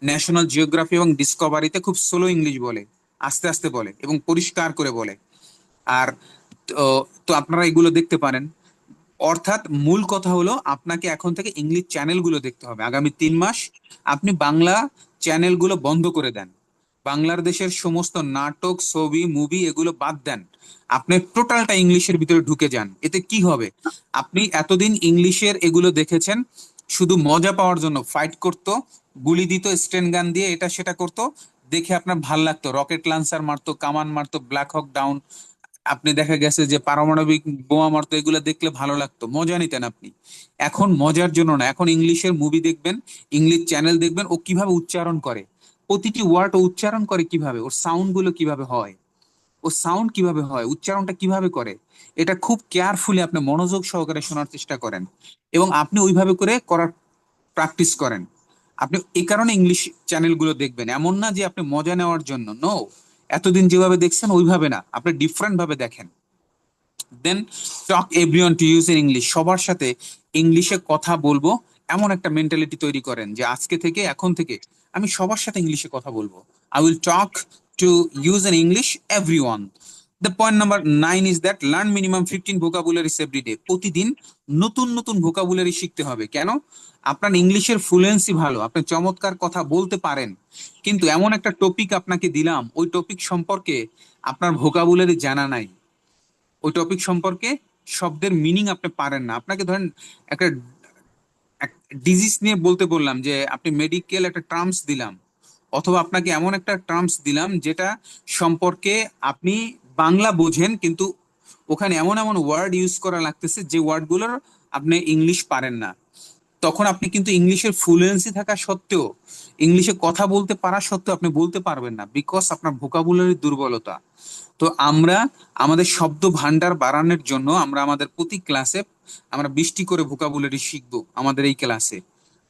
ন্যাশনাল জিওগ্রাফি এবং ডিসকভারিতে খুব স্লো ইংলিশ বলে, আস্তে আস্তে বলে এবং পরিষ্কার করে বলে। আর তো তো আপনারা এগুলো দেখতে পারেন। অর্থাৎ মূল কথা হলো, আপনাকে এখন থেকে ইংলিশ চ্যানেলগুলো দেখতে হবে। আগামী 3 মাস আপনি বাংলা চ্যানেলগুলো বন্ধ করে দেন, বাংলার দেশের সমস্ত নাটক, ছবি, মুভি এগুলো বাদ দেন। আপনি টোটালটা ইংলিশের ভিতরে ঢুকে যান। এতে কি হবে, আপনি এতদিন ইংলিশের এগুলো দেখেছেন শুধু মজা পাওয়ার জন্য, ফাইট করতো, গুলি দিত, স্টেন গান দিয়ে এটা সেটা করতো, দেখে আপনার ভাল লাগতো, রকেট লঞ্চার মারতো, কামান মারতো, ব্ল্যাক হক ডাউন, আপনি দেখা গেছে যে পারমাণবিক বোমা মারতো, এগুলো দেখলে ভালো লাগতো, মজা নিতেন আপনি। এখন মজার জন্য না, এখন ইংলিশের মুভি দেখবেন, ইংলিশ চ্যানেল দেখবেন, ও কিভাবে উচ্চারণ করে, প্রতিটি ওয়ার্ড ও উচ্চারণ করে কিভাবে, ওর সাউন্ড গুলো কিভাবে হয়, ও সাউন্ড কিভাবে হয়, উচ্চারণটা কিভাবে করে, এটা খুব কেয়ারফুলি আপনি মনোযোগ সহকারে শোনার চেষ্টা করেন এবং আপনি ওইভাবে করে করার প্র্যাকটিস করেন। আপনি এই কারণে ইংলিশ চ্যানেলগুলো দেখবেন, এমন না যে আপনি মজা নেওয়ার জন্য, নো। এতদিন যেভাবে দেখছেন ওইভাবে না, আপনি ডিফারেন্ট ভাবে দেখেন। Then talk everyone to use in English, সবার সাথে ইংলিশে কথা বলবো এমন একটা মেন্টালিটি তৈরি করেন যে আজকে থেকে, এখন থেকে আমি সবার সাথে ইংলিশে কথা বলবো। I will talk to use in English everyone. The point number 9 is that learn minimum 15 vocabularies every day. প্রতিদিন নতুন নতুন ভোকাবুলারি শিখতে হবে। কেন, আপনার ইংলিশের ফ্লুয়েন্সি ভালো, আপনি চমৎকার কথা বলতে পারেন, কিন্তু এমন একটা টপিক আপনাকে দিলাম, ওই টপিক সম্পর্কে আপনার ভোকাবুলারি জানা নাই, ওই টপিক সম্পর্কে শব্দের মিনিং আপনি পারেন না। আপনাকে ধরেন একটা ডিজিজ নিয়ে বলতে বললাম, যে আপনি মেডিকেল একটা টার্মস দিলাম, অথবা আপনাকে এমন একটা টার্মস দিলাম যেটা সম্পর্কে আপনি বাংলা বোঝেন, কিন্তু ওখানে এমন এমন ওয়ার্ড ইউজ করা লাগতেছে যে ওয়ার্ডগুলোর আপনি ইংলিশ পারেন না। তখন আপনি কিন্তু ইংলিশের ফ্লুয়েন্সি থাকা সত্ত্বেও, ইংলিশে কথা বলতে পারা সত্ত্বেও আপনি বলতে পারবেন না, বিকজ আপনার ভোকাবুলারির দুর্বলতা। তো আমরা আমাদের শব্দ ভান্ডার বাড়ানোর জন্য আমরা আমাদের প্রতি ক্লাসে আমরা 20টি করে ভোকাবুলারি শিখবো আমাদের এই ক্লাসে।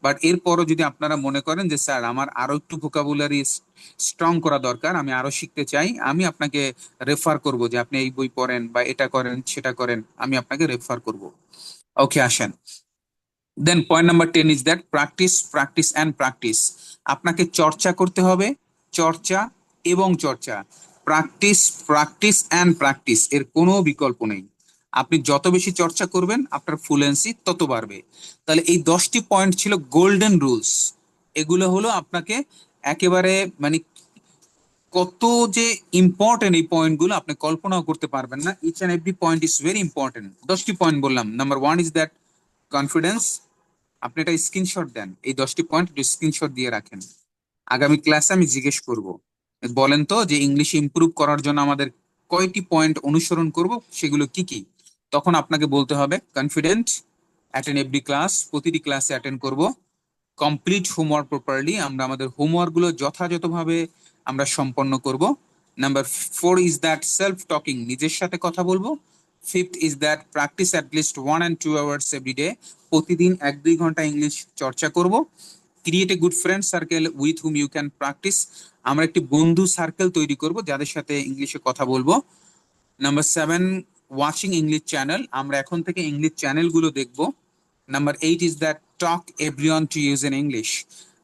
বাট এরপরও যদি আপনারা মনে করেন যে স্যার আমার আরো একটু ভোকাবুলারি স্ট্রং করা দরকার, আমি আরো শিখতে চাই, আমি আপনাকে রেফার করব যে আপনি এই বই পড়েন বা এটা করেন সেটা করেন, আমি আপনাকে রেফার করব। ওকে, আসেন। Then point number 10 is that practice, practice and practice. আপনাকে চর্চা করতে হবে, চর্চা এবং চর্চা, প্র্যাকটিস প্র্যাকটিস অ্যান্ড প্র্যাকটিস, এর কোনো বিকল্প নেই। আপনি যত বেশি চর্চা করবেন আপনার ফ্লুয়েন্সি তত বাড়বে। তাহলে এই 10টি পয়েন্ট ছিল গোল্ডেন রুলস। এগুলো হলো আপনাকে একেবারে মানে কত যে ইম্পর্টেন্ট এই পয়েন্টগুলো আপনি কল্পনাও করতে পারবেন না। Each and every point is very important. 10টি পয়েন্ট বললাম। Number 1 is that confidence. আপনি এটা স্ক্রিনশট দেন, এই 10টি পয়েন্ট স্ক্রিনশট দিয়ে রাখেন। আগামী ক্লাসে আমি জিজ্ঞেস করব, বলেন তো যে ইংলিশ ইমপ্রুভ করার জন্য আমাদের কয়টি পয়েন্ট অনুসরণ করব, সেগুলো কি কি। তখন আপনাকে বলতে হবে কনফিডেন্ট, অ্যাটেন্ড এভরি ক্লাস, প্রতিটি ক্লাসে অ্যাটেন্ড করব, কমপ্লিট হোমওয়ার্ক প্রপারলি, আমরা আমাদের হোমওয়ার্ক গুলো যথাযথভাবে আমরা সম্পন্ন করব। Number 4 is that self talking, নিজের সাথে কথা বলবো। 5th is that practice at least 1 and 2 hours every day, প্রতিদিন 1-2 ঘন্টা ইংলিশ চর্চা করব। Create a good friend circle with whom you can practice, আমরা একটি বন্ধু সার্কেল তৈরি করব যাদের সাথে ইংলিশে কথা বলবো। নাম্বার 7, ওয়াচিং ইংলিশ চ্যানেল, আমরা এখন থেকে ইংলিশ চ্যানেলগুলো দেখব। Number 8 is that talk everyone to use in English,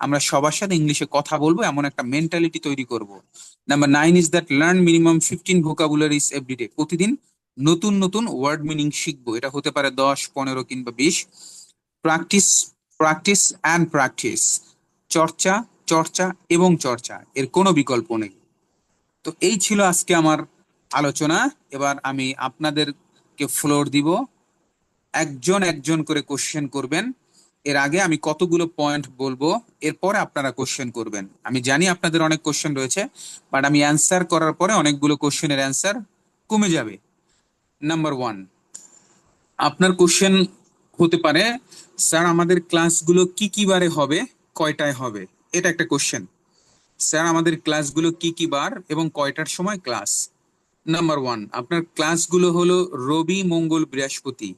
আমরা সবার সাথে ইংলিশে কথা বলবো এমন একটা মেন্টালিটি তৈরি করব। Number 9 is that learn minimum 15 vocabularies every day, প্রতিদিন নতুন নতুন ওয়ার্ড মিনিং শিখবো, এটা হতে পারে 10, 15 কিংবা 20। প্র্যাকটিস প্র্যাকটিস অ্যান্ড প্র্যাকটিস, চর্চা চর্চা এবং চর্চা, এর কোনো বিকল্প নেই। তো এই ছিল আজকে আমার আলোচনা। এবার আমি আপনাদেরকে ফ্লোর দিব, একজন একজন করে কোশ্চেন করবেন। এর আগে আমি কতগুলো পয়েন্ট বলবো, এরপরে আপনারা কোশ্চেন করবেন। আমি জানি আপনাদের অনেক কোশ্চেন রয়েছে, বাট আমি অ্যান্সার করার পরে অনেকগুলো কোশ্চেনের অ্যান্সার কমে যাবে। নাম্বার 1, আপনার কোশ্চেন হতে পারে, স্যার আমাদের ক্লাসগুলো কি কি বারে হবে, কয়টায় হবে, এটা একটা কোশ্চেন। স্যার আমাদের ক্লাসগুলো কি কি বার এবং কয়টার সময় ক্লাস। নাম্বার 1, আপনার ক্লাসগুলো হলো রবি মঙ্গল বৃহস্পতি।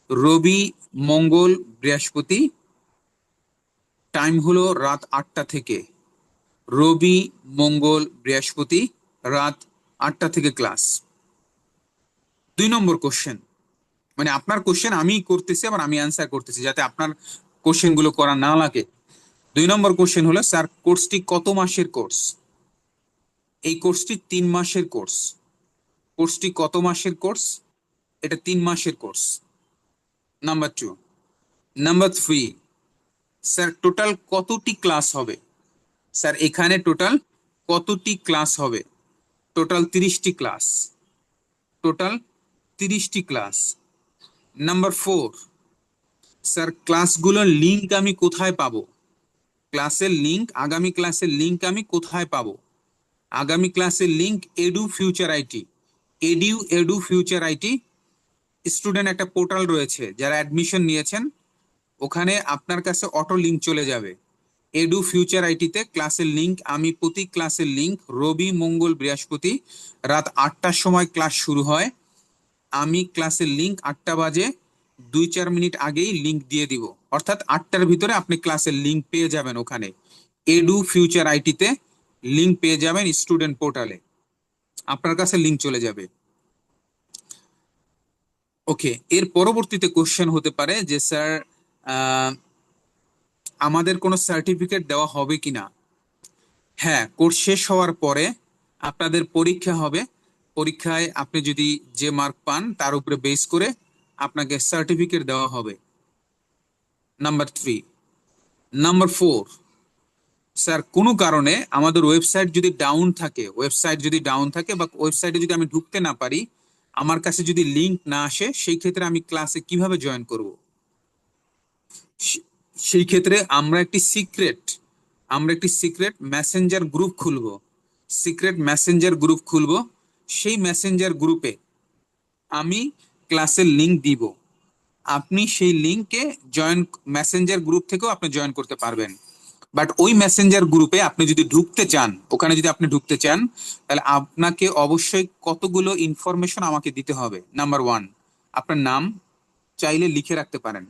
রবি মঙ্গল বৃহস্পতি, টাইম হলো রাত 8টা থেকে। রবি মঙ্গল বৃহস্পতি, রাত 8টা থেকে ক্লাস। 2 নম্বর কোশ্চেন, মানে আপনার কোশ্চেন আমি করতেছি, আবার আমি অ্যান্সার করতেছি যাতে আপনার কোশ্চেন গুলো করা না লাগে। 2 নম্বর কোশ্চেন হলো, স্যার কোর্সটি কত মাসের কোর্স। এই কোর্সটি 3 মাসের কোর্স। কোর্সটি কত মাসের কোর্স, এটা 3 মাসের course. Number 2। Number 3, sir total কতটি ক্লাস হবে। স্যার এখানে টোটাল কতটি ক্লাস হবে, টোটাল 30টি ক্লাস। টোটাল 30টি ক্লাস। নাম্বার 4, স্যার ক্লাসগুলোর লিংক আমি কোথায় পাবো। ক্লাসের লিংক, আগামী ক্লাসের লিংক আমি কোথায় পাবো। আগামী ক্লাসের link edu future IT. Edu future IT student একটা পোর্টাল রয়েছে, যারা অ্যাডমিশন নিয়েছেন ওখানে আপনার কাছে অটো লিংক চলে যাবে। এডু ফিউচার আইটিতে ক্লাসের লিংক, আমি প্রতি ক্লাসের লিংক, রবি মঙ্গল বৃহস্পতি রাত 8টার সময় ক্লাস শুরু হয়, আমি ক্লাসের লিংক 8টা বাজে 2-4 মিনিট আগেই লিংক দিয়ে দিব, অর্থাৎ 8টার ভিতরে আপনি ক্লাসের লিংক পেয়ে যাবেন। ওখানে এডু ফিউচার আইটিতে লিংক পেয়ে যাবেন, স্টুডেন্ট পোর্টালে আপনার কাছে লিংক চলে যাবে। ওকে, এর পরবর্তীতে কোশ্চেন হতে পারে যে স্যার আমাদের কোনো সার্টিফিকেট দেওয়া হবে কিনা। হ্যাঁ, কোর্স শেষ হওয়ার পরে আপনাদের পরীক্ষা হবে। পরীক্ষায় আপনি যদি যে মার্ক পান তার উপরে বেস করে আপনাকে সার্টিফিকেট দেওয়া হবে। নাম্বার 3। নাম্বার 4, স্যার কোনো কারণে আমাদের ওয়েবসাইট যদি ডাউন থাকে, বা ওয়েবসাইটে যদি আমি ঢুকতে না পারি, আমার কাছে যদি লিংক না আসে, সেই ক্ষেত্রে আমি ক্লাসে কিভাবে জয়েন করব। সেই ক্ষেত্রে আমরা একটি সিক্রেট মেসেঞ্জার গ্রুপ খুলবো। সেই মেসেঞ্জার গ্রুপে আমি ক্লাসের লিংক দিব। আপনি সেই লিংকে জয়েন, মেসেঞ্জার গ্রুপ থেকেও আপনি জয়েন করতে পারবেন। বাট ওই মেসেঞ্জার গ্রুপে আপনি যদি ঢুকতে চান, তাহলে আপনাকে অবশ্যই কতগুলো ইনফরমেশন আমাকে দিতে হবে। নাম্বার 1, আপনার নাম, চাইলে লিখে রাখতে পারেন,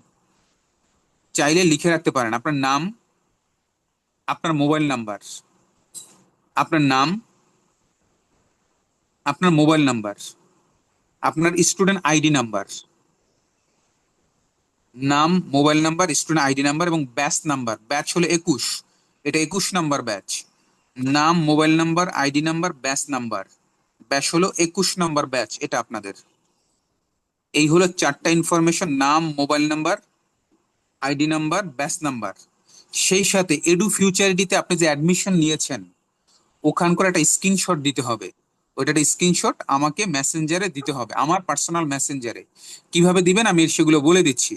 আপনার নাম, আপনার মোবাইল নাম্বার, আপনার নাম, আপনার মোবাইল নাম্বার, আপনার স্টুডেন্ট আইডি নাম্বার, নাম, mobile number, student ID number এবং ব্যাচ নাম্বার। ব্যাচ হলো 21, এটা 21 নম্বর ব্যাচ। নাম, mobile number, ID number, batch number. Batch হলো 21 নম্বর ব্যাচ, এটা আপনাদের। এই হলো চারটা ইনফরমেশন: নাম, mobile number, ID number, batch number. সেই সাথে এডু ফিউচারিটিতে আপনি যে অ্যাডমিশন নিয়েছেন ওখানকার একটা স্ক্রিনশট দিতে হবে। ওইটা একটা স্ক্রিনশট আমাকে মেসেঞ্জারে দিতে হবে, আমার পার্সোনাল মেসেঞ্জারে। কিভাবে দিবেন আমি সেগুলো বলে দিচ্ছি।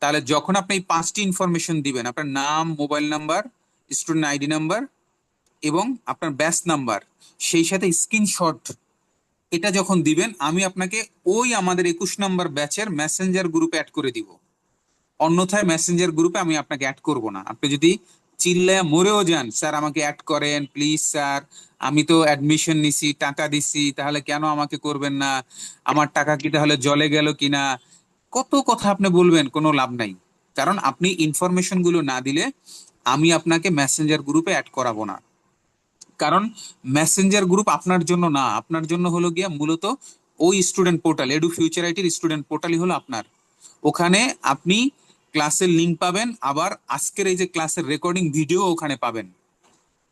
তাহলে যখন আপনি এই 5টি ইনফরমেশন দিবেন, আপনার নাম, mobile number, student ID number এবং আপনার ব্যাচ নাম্বার, সেই সাথে স্ক্রিনশট, এটা যখন দিবেন আমি আপনাকে ওই আমাদের 21 নম্বর ব্যাচের মেসেঞ্জার গ্রুপে অ্যাড করে দিব। অন্যথায় মেসেঞ্জার গ্রুপে আমি আপনাকে অ্যাড করব না। আপনি যদি চিল্লায় মরেও যান, স্যার আমাকে অ্যাড করেন প্লিজ স্যার, আমি তো অ্যাডমিশন নিছি, টাকা দিছি, তাহলে কেন আমাকে করবেন না, আমার টাকা কি তাহলে জলে গেল কিনা, কত কথা আপনি বলবেন, কোনো লাভ নাই। কারণ আপনি ইনফরমেশন গুলো না দিলে আমি আপনাকে মেসেঞ্জার গ্রুপে অ্যাড করাবো না। কারণ মেসেঞ্জার গ্রুপ আপনার জন্য না, আপনার জন্য হলো গিয়া মূলত ওই স্টুডেন্ট পোর্টাল, এডু ফিউচার আইটির স্টুডেন্ট পোর্টালই হলো আপনার। ওখানে আপনি ক্লাসের লিংক পাবেন, আবার আজকের এই যে ক্লাসের রেকর্ডিং ভিডিও ওখানে পাবেন,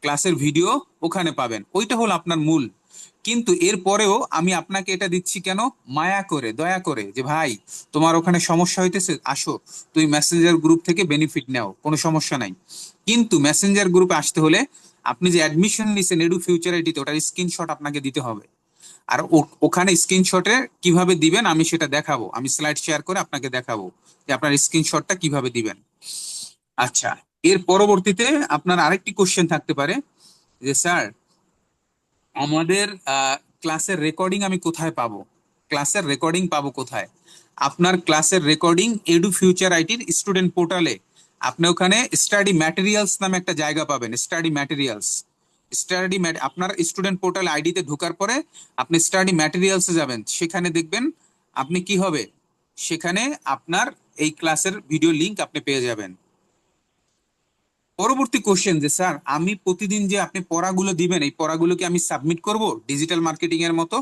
ক্লাসের ভিডিও ওখানে পাবেন। ওইটা হলো আপনার মূল। কিন্তু এরপরেও আমি আপনাকে এটা দিচ্ছি কেন, মায়া করে, দয়া করে, যে ভাই তোমার ওখানে সমস্যা হইতেছে, আসো তুমি মেসেঞ্জার গ্রুপ থেকে বেনিফিট নাও, কোনো সমস্যা নাই। কিন্তু মেসেঞ্জার গ্রুপে আসতে হলে আপনি যে অ্যাডমিশন নিছেন এডু ফিউচার আইটিতে, ওটার স্ক্রিনশট আপনাকে দিতে হবে। আর ওখানে স্ক্রিনশটে কিভাবে দিবেন আমি সেটা দেখাবো, আমি স্লাইড শেয়ার করে আপনাকে দেখাবো যে আপনার স্ক্রিনশটটা কিভাবে দিবেন। আচ্ছা, এর পরবর্তীতে আপনার আরেকটি কোশ্চেন থাকতে পারে যে স্যার আমাদের ক্লাসের রেকর্ডিং আমি কোথায় পাবো, ক্লাসের রেকর্ডিং পাবো কোথায়? আপনার ক্লাসের রেকর্ডিং এডু ফিউচার আইটির স্টুডেন্ট পোর্টালে, আপনি ওখানে স্টাডি ম্যাটেরিয়ালস নামে একটা জায়গা পাবেন, স্টাডি ম্যাটেরিয়ালস। আপনার স্টুডেন্ট পোর্টাল আইডিতে ঢোকার পরে আপনি স্টাডি ম্যাটেরিয়ালসে যাবেন, সেখানে দেখবেন আপনি কি হবে, সেখানে আপনার এই ক্লাসের ভিডিও লিংক আপনি পেয়ে যাবেন। পরবর্তী কোশ্চেন যে স্যার আমি প্রতিদিন যে আপনি পড়াগুলো দিবেন এই পড়াগুলো কি আমি সাবমিট করব ডিজিটাল মার্কেটিং এর মতো?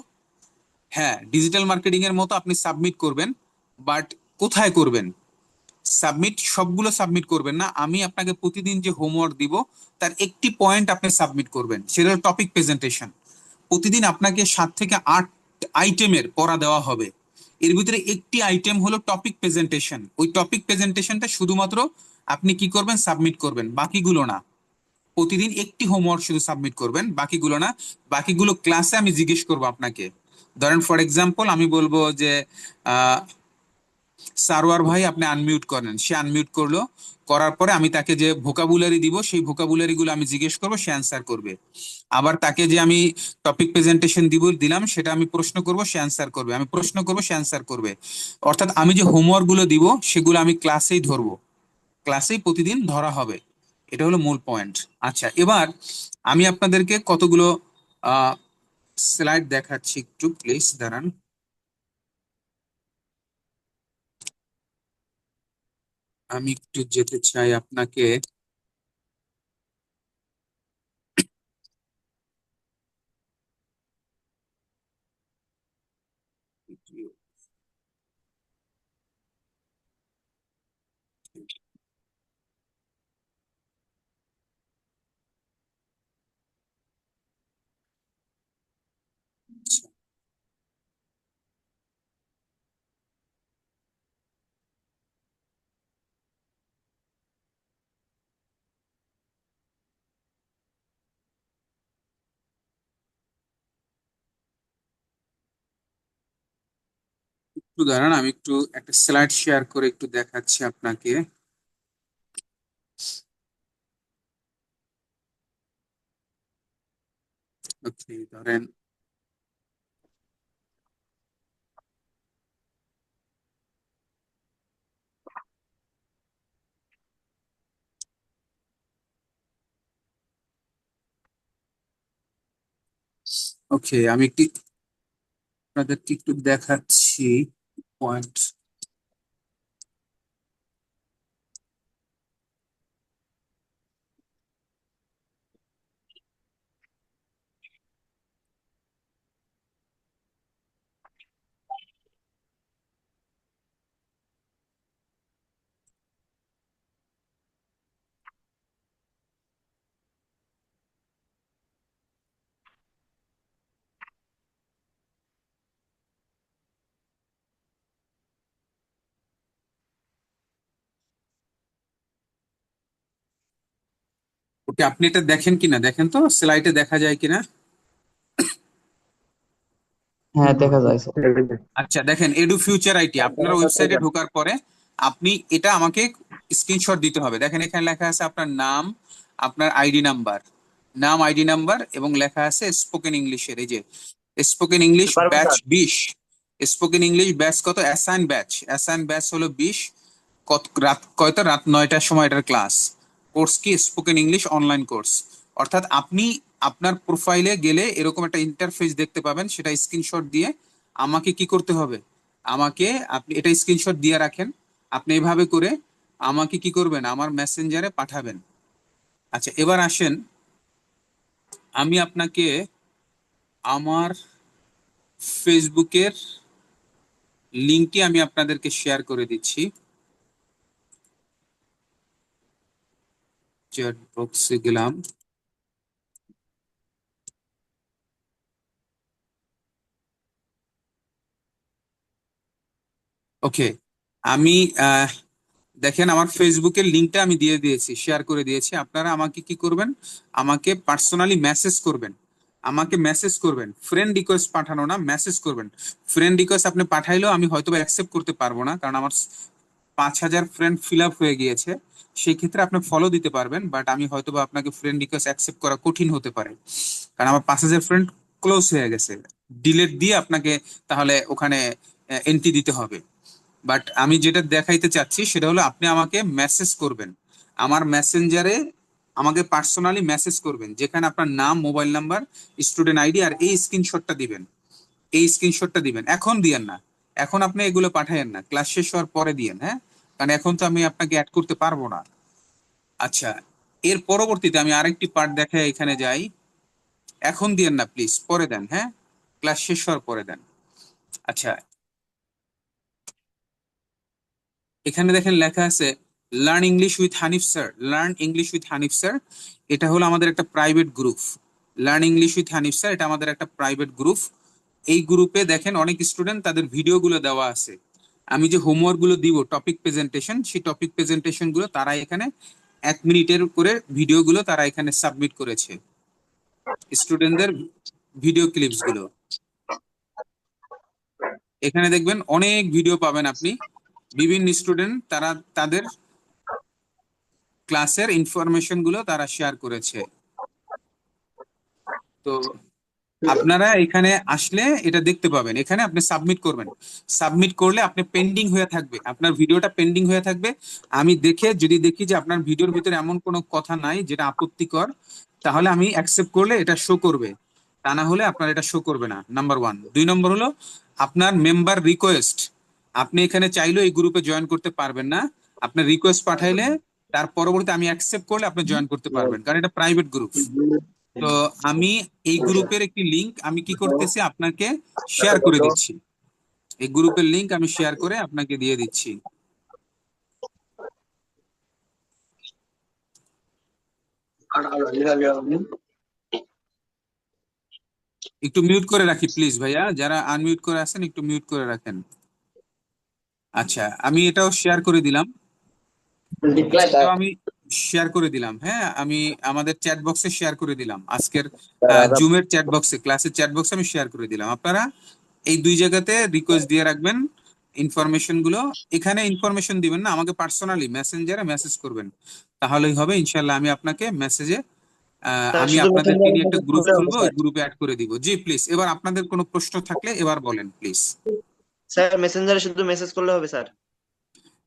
হ্যাঁ, ডিজিটাল মার্কেটিং এর মতো আপনি সাবমিট করবেন, বাট কোথায় করবেন? সাবমিট সবগুলো সাবমিট করবেন না, আমি আপনাকে প্রতিদিন যে হোমওয়ার্ক দিব তার একটি পয়েন্ট আপনি সাবমিট করবেন, সেটা হলো টপিক প্রেজেন্টেশন। প্রতিদিন আপনাকে 7 থেকে 8 আইটেমের পড়া দেওয়া হবে। এর ভিতরে একটি আইটেম হলো টপিক প্রেজেন্টেশন। ওই টপিক প্রেজেন্টেশনটা শুধুমাত্র আপনি কি করবেন, সাবমিট করবেন, বাকিগুলো না। প্রতিদিন একটি হোমওয়ার্ক শুধু সাবমিট করবেন, বাকিগুলো না। বাকিগুলো ক্লাসে আমি জিজ্ঞেস করবো আপনাকে। ধরেন ফর এক্সাম্পল আমি বলবো যে আহ সারোয়ার ভাই আপনি আনমিউট করেন, সে আনমিউট করলো, করার পরে আমি তাকে যে ভোকাবুলারি দিব সেই ভোকাবুলারি গুলো আমি জিজ্ঞেস করবো, সে অ্যান্সার করবে। আবার তাকে যে আমি টপিক প্রেজেন্টেশন দিলাম সেটা আমি প্রশ্ন করব, সে অ্যান্সার করবে, আমি প্রশ্ন করব, সে অ্যান্সার করবে। অর্থাৎ আমি যে হোমওয়ার্ক গুলো দিব সেগুলো আমি ক্লাসেই ধরবো, ক্লাসেই প্রতিদিন ধরা হবে। এটা হলো মূল পয়েন্ট। আচ্ছা, এবার আমি আপনাদেরকে কতগুলো স্লাইড দেখাচ্ছি, একটু প্লিজ দাঁড়ান। আমি একটু যেতে চাই আপনাকে। একটু দাঁড়ান, আমি একটু একটা স্লাইড শেয়ার করে একটু দেখাচ্ছি আপনাকে। ওকে, ধরেন। ওকে, আমি একটু আপনাদেরকে একটু দেখাচ্ছি পয়েন্ট। ওকে, আপনি এটা দেখেন কিনা দেখেন তো, স্লাইডে দেখা যায় কিনা। হ্যাঁ, দেখা যায় স্যার। আচ্ছা দেখেন, এডু ফিউচার আইটি আপনার ওয়েবসাইটে ঢোকার পরে আপনি এটা আমাকে স্ক্রিনশট দিতে হবে। দেখেন এখানে লেখা আছে আপনার নাম, আপনার আইডি নাম্বার, নাম আইডি নাম্বার, এবং লেখা আছে স্পোকেন ইংলিশের, এই যে স্পোকেন ইংলিশ পারবো batch sir. 20। Spoken English batch কত, অ্যাসাইন ব্যাচ হলো 20। কত রাত, কয়টা রাত 9টার সময় এটার ক্লাস। কোর্স কি, স্পোকেন ইংলিশ অনলাইন কোর্স। অর্থাৎ আপনি আপনার প্রোফাইলে গেলে এরকম একটা ইন্টারফেস দেখতে পাবেন, সেটা স্ক্রিনশট দিয়ে আমাকে কি করতে হবে, আমাকে আপনি এটা স্ক্রিনশট দিয়ে রাখেন। আপনি এভাবে করে আমাকে কি করবেন, আমার মেসেঞ্জারে পাঠাবেন। আচ্ছা এবার আসেন, আমি আপনাকে আমার ফেসবুকের লিঙ্কটি আমি আপনাদেরকে শেয়ার করে দিচ্ছি। চ্যাট বক্সে গেলাম। ওকে, আমি দেখেন আমার ফেসবুকের লিঙ্কটা আমি দিয়ে দিয়েছি, শেয়ার করে দিয়েছি। আপনারা আমাকে কি করবেন, আমাকে পার্সোনালি মেসেজ করবেন। আমাকে মেসেজ করবেন, ফ্রেন্ড রিকোয়েস্ট পাঠানো না, মেসেজ করবেন। ফ্রেন্ড রিকোয়েস্ট আপনি পাঠাইলেও আমি হয়তো অ্যাকসেপ্ট করতে পারবো না, কারণ আমার 5,000 ফ্রেন্ড ফিল আপ হয়ে গিয়েছে। সেই ক্ষেত্রে আপনি ফলো দিতে পারবেন, বাট আমি হয়তো বা আপনাকে ফ্রেন্ড রিকোয়েস্ট অ্যাকসেপ্ট করা কঠিন হতে পারে, কারণ আমার 5,000 ফ্রেন্ড ক্লোজ হয়ে গেছে। ডিলেট দিয়ে আপনাকে তাহলে ওখানে এন্ট্রি দিতে হবে। বাট আমি যেটা দেখাইতে চাচ্ছি সেটা হলো আপনি আমাকে মেসেজ করবেন, আমার মেসেঞ্জারে আমাকে পার্সোনালি মেসেজ করবেন, যেখানে আপনার নাম, মোবাইল নাম্বার, স্টুডেন্ট আইডি আর এই স্ক্রিনশটটা দিবেন। এই স্ক্রিনশটটা দিবেন, এখন দিয়েন না। এখন আপনি এগুলো পাঠায়েন না, ক্লাস শেষ হওয়ার পরে দিয়েন, হ্যাঁ, কারণ এখন তো আমি আপনাকে অ্যাড করতে পারবো না। আচ্ছা, এর পরবর্তীতে আমি আরেকটি পার্ট দেখাই, এখানে যাই। এখন দিয়েন না প্লিজ, পরে দেন, হ্যাঁ, ক্লাস শেষ হওয়ার পরে দেন। আচ্ছা, এখানে দেখেন লেখা আছে learn English with Hanif sir, learn English with Hanif sir. এটা হলো আমাদের একটা private group. Learn English with Hanif sir এটা আমাদের একটা প্রাইভেট গ্রুপ। এই গ্রুপে দেখেন অনেক স্টুডেন্ট তাদের ভিডিওগুলো দেওয়া আছে। আমি যে হোমওয়ার্ক গুলো দিব টপিক প্রেজেন্টেশন, সেই টপিক প্রেজেন্টেশন গুলো তারা এখানে 1 মিনিটের করে ভিডিওগুলো তারা এখানে সাবমিট করেছে, স্টুডেন্টদের ভিডিও ক্লিপস গুলো। এখানে দেখবেন অনেক ভিডিও পাবেন আপনি, বিভিন্ন স্টুডেন্ট তারা তাদের ক্লাসের ইনফরমেশন গুলো তারা শেয়ার করেছে। তো আপনারা এখানে আসলে এটা দেখতে পাবেন, এখানে আপনি সাবমিট করবেন। সাবমিট করলে আপনি পেন্ডিং হয়ে থাকবে, আপনার ভিডিওটা পেন্ডিং হয়ে থাকবে। আমি দেখে যদি দেখি যে আপনার ভিডিওর ভিতরে এমন কোনো কথা নাই যেটা আপত্তিকর, তাহলে আমি অ্যাকসেপ্ট করলে এটা শো করবে, তা না হলে আপনার এটা শো করবে না। Number one. 2 নম্বর হলো আপনার মেম্বার রিকোয়েস্ট। আপনি এখানে চাইলেও এই গ্রুপে জয়েন করতে পারবেন না। আপনার রিকোয়েস্ট পাঠাইলে তার পরবর্তীতে আমি অ্যাকসেপ্ট করলে আপনি জয়েন করতে পারবেন, কারণ এটা প্রাইভেট গ্রুপ। তো আমি এই গ্রুপের একটি লিংক আমি কি করতেছি, আপনাকে শেয়ার করে দিচ্ছি। এই গ্রুপের লিংক আমি শেয়ার করে আপনাকে দিয়ে দিচ্ছি। একটু মিউট করে রাখি প্লিজ ভাইয়া, যারা আনমিউট করে আছেন একটু মিউট করে রাখেন। আচ্ছা, আমি এটাও শেয়ার করে দিলাম। এটাও আমি শেয়ার করে দিলাম, হ্যাঁ, আমি আমাদের চ্যাট বক্সে শেয়ার করে দিলাম, আজকের জুমের চ্যাট বক্সে, ক্লাসের চ্যাট বক্সে আমি শেয়ার করে দিলাম। আপনারা এই 2 জায়গাতে রিকোয়েস্ট দিয়ে রাখবেন ইনফরমেশন গুলো। এখানে ইনফরমেশন দিবেন না, আমাকে পার্সোনালি মেসেঞ্জারে মেসেজ করবেন, তাহলেই হবে ইনশাল্লাহ। আমি আপনাকে মেসেজে স্যার আমি শুধু আপনাদেরকে মেসেঞ্জারে নিয়ে একটা মেসেজ গ্রুপ করলে হবে খুলবো, ওই স্যার? গ্রুপে অ্যাড করে দিব। জি প্লিজ, এবার আপনাদের কোনো প্রশ্ন থাকলে এবার বলেন প্লিজ। স্যার মেসেঞ্জারে শুধু মেসেজ করলে হবে স্যার?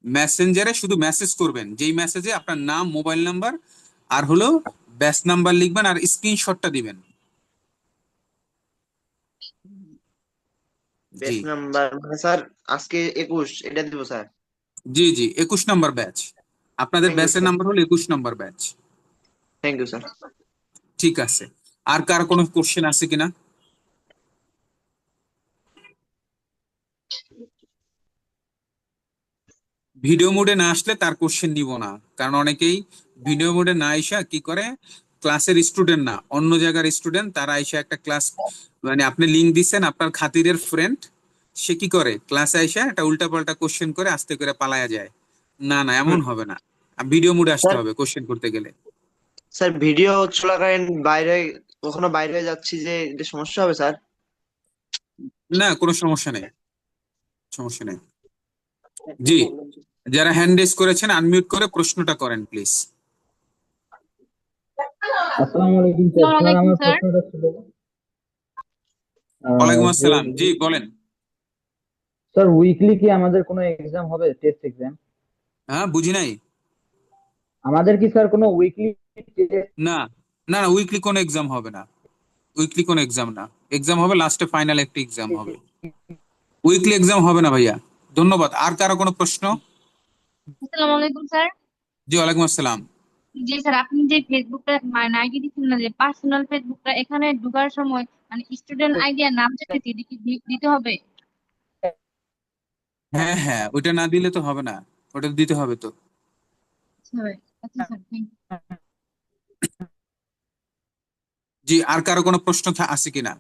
মেসেঞ্জারে শুধু মেসেজ করবেন, যেই মেসেজে আপনার নাম, মোবাইল নাম্বার আর হলো ব্যাচ নাম্বার লিখবেন আর স্ক্রিনশটটা দিবেন। জি ব্যাচ নাম্বার মানে স্যার আজকে 21 এটা দিব স্যার? জি জি, 21 নম্বর ব্যাচ। আপনাদের থ্যাংক ইউ ব্যাচের স্যার। নাম্বার হলো 21 নম্বর ব্যাচ। Thank you sir. ঠিক আছে, আর কার কোনো কোশ্চেন আছে কিনা? ভিডিও মোডে না আসলে তার কোশ্চেন নিব না, কারণ অনেকেই ভিডিও মোডে না আইসা কি করে, ক্লাসের স্টুডেন্ট না অন্য জায়গার স্টুডেন্ট, তারা আইসা একটা ক্লাস, মানে আপনি লিংক দিচ্ছেন আপনার খাতিরের ফ্রেন্ড, সে কি করে ক্লাসে আইসা একটা উল্টাপাল্টা কোশ্চেন করে আস্তে করে পালায়া যায়। না না, এমন হুম। হবে না। ভিডিও মোডে আসতে স্যার হবে কোশ্চেন করতে গেলে। স্যার ভিডিও চলাকালীন বাইরে কখনো বাইরে যাচ্ছি যে এটা সমস্যা হবে স্যার? না, কোনো সমস্যা নেই, সমস্যা নেই। জি, যারা হ্যান্ড রেজ করেছেন আনমিউট করে প্রশ্নটা করেন প্লিজ। আসসালামু আলাইকুম স্যার। আসসালামু স্যার আলাইকুম আমার স্যার। প্রশ্নটা ছিল ওয়ালাইকুম যে আসসালাম, জি বলেন। স্যার উইকলি কি আমাদের কোনো এক্সাম হবে, টেস্ট এক্সাম? হ্যাঁ, বুঝি নাই। আমাদের কি স্যার কোনো উইকলি টেস্ট? না না না, উইকলি কোনো এক্সাম হবে না। উইকলি কোনো এক্সাম না, এক্সাম হবে লাস্টে, ফাইনাল একটা এক্সাম হবে। উইকলি এক্সাম হবে না ভাইয়া। ধন্যবাদ। আর কারো কোনো প্রশ্ন? আসসালামু আলাইকুম স্যার। জি, ওয়ালাইকুম আসসালাম। জি স্যার, আপনি যে ফেসবুকটা মানে আইডি দিচ্ছেন না, যে পার্সোনাল ফেসবুকটা, এখানে ঢোকার সময় মানে স্টুডেন্ট আইডি আর নাম চাইতে দিতে হবে? হ্যাঁ হ্যাঁ, ওইটা না দিলে তো হবে না, ওটা দিতে হবে তো। আচ্ছা ভাই, আচ্ছা স্যার, থ্যাংক ইউ। জি, আর কারো কোনো প্রশ্ন আছে কিনা?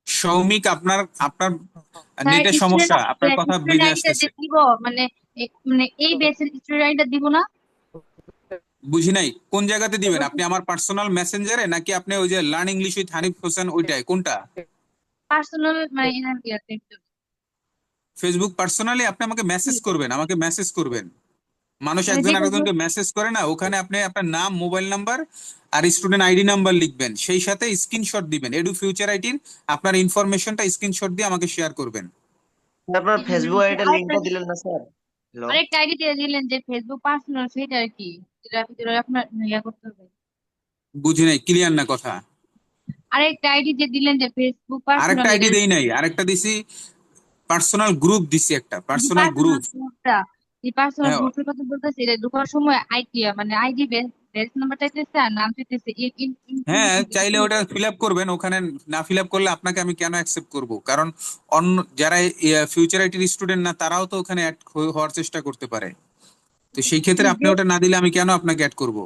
সৌমিক, আপনার আপনার স্যার নেটের স্টুডেন্ট সমস্যা, আপনার কথা স্টুডেন্ট বেজে আইডিটা আসতেছে। যে দিব, মানে মানে এই বেসের স্টুডেন্ট আইডিটা দিব না? বুঝি নাই, কোন জায়গাতে দিবেন আপনি? আমার পার্সোনাল মেসেঞ্জারে নাকি আপনি ওই যে learn English with Hanif Hossain ওইটাই, কোনটা? পার্সোনাল মানে এনার ইয়াতে। ফেসবুক পার্সোনালি আপনি আমাকে মেসেজ করবেন, আমাকে মেসেজ করবেন। মানুষ মানে একজন যেটা আরেকজনকে মেসেজ করে না, ওখানে আপনি আপনার নাম, মোবাইল নাম্বার আর স্টুডেন্ট আইডি নাম্বার লিখবেন, সেই সাথে স্ক্রিনশট দিবেন এডু ফিউচার আইটির আপনার ইনফরমেশনটা স্ক্রিনশট দিয়ে আমাকে শেয়ার করবেন। আপনার ফেসবুক আইডির আরেকটা লিঙ্কটা দিলেন না স্যার? হ্যালো। আরেকটা আইডি দিয়ে দিলেন যে ফেসবুক পার্সোনাল, সেটা আর কি, যেটা যেটা আপনার ইয়া করতে হবে। বুঝি নাই, ক্লিয়ার না কথা। আরেকটা আইডি যে দিলেন যে ফেসবুক আরেকটা পার্সোনাল, আইডি এটা দেই নাই, আরেকটা দিছি, পার্সোনাল গ্রুপ দিছি, একটা পার্সোনাল পার্সোনাল গ্রুপ। গ্রুপটা, এই পার্সোনাল হ্যাঁ, গ্রুপের কথা বলতেছি। এটা ঢোকার সময় আইডি মানে আইডি বেস নাম্বার চাইতেছে আর নাম চাইতেছে, হ্যাঁ, ইনফরমেশন দিতে চাইলে ওটা হবে। ফিল আপ করবেন ওখানে। না ফিল আপ করলে আপনাকে আমি কেন অ্যাকসেপ্ট করব? কারণ অন্য যারা ফিউচার আইটির স্টুডেন্ট না, তারাও তো ওখানে অ্যাড হওয়ার চেষ্টা করতে পারে। তো সেই ক্ষেত্রে আপনি ওটা না দিলে আমি কেন আপনাকে অ্যাড করব?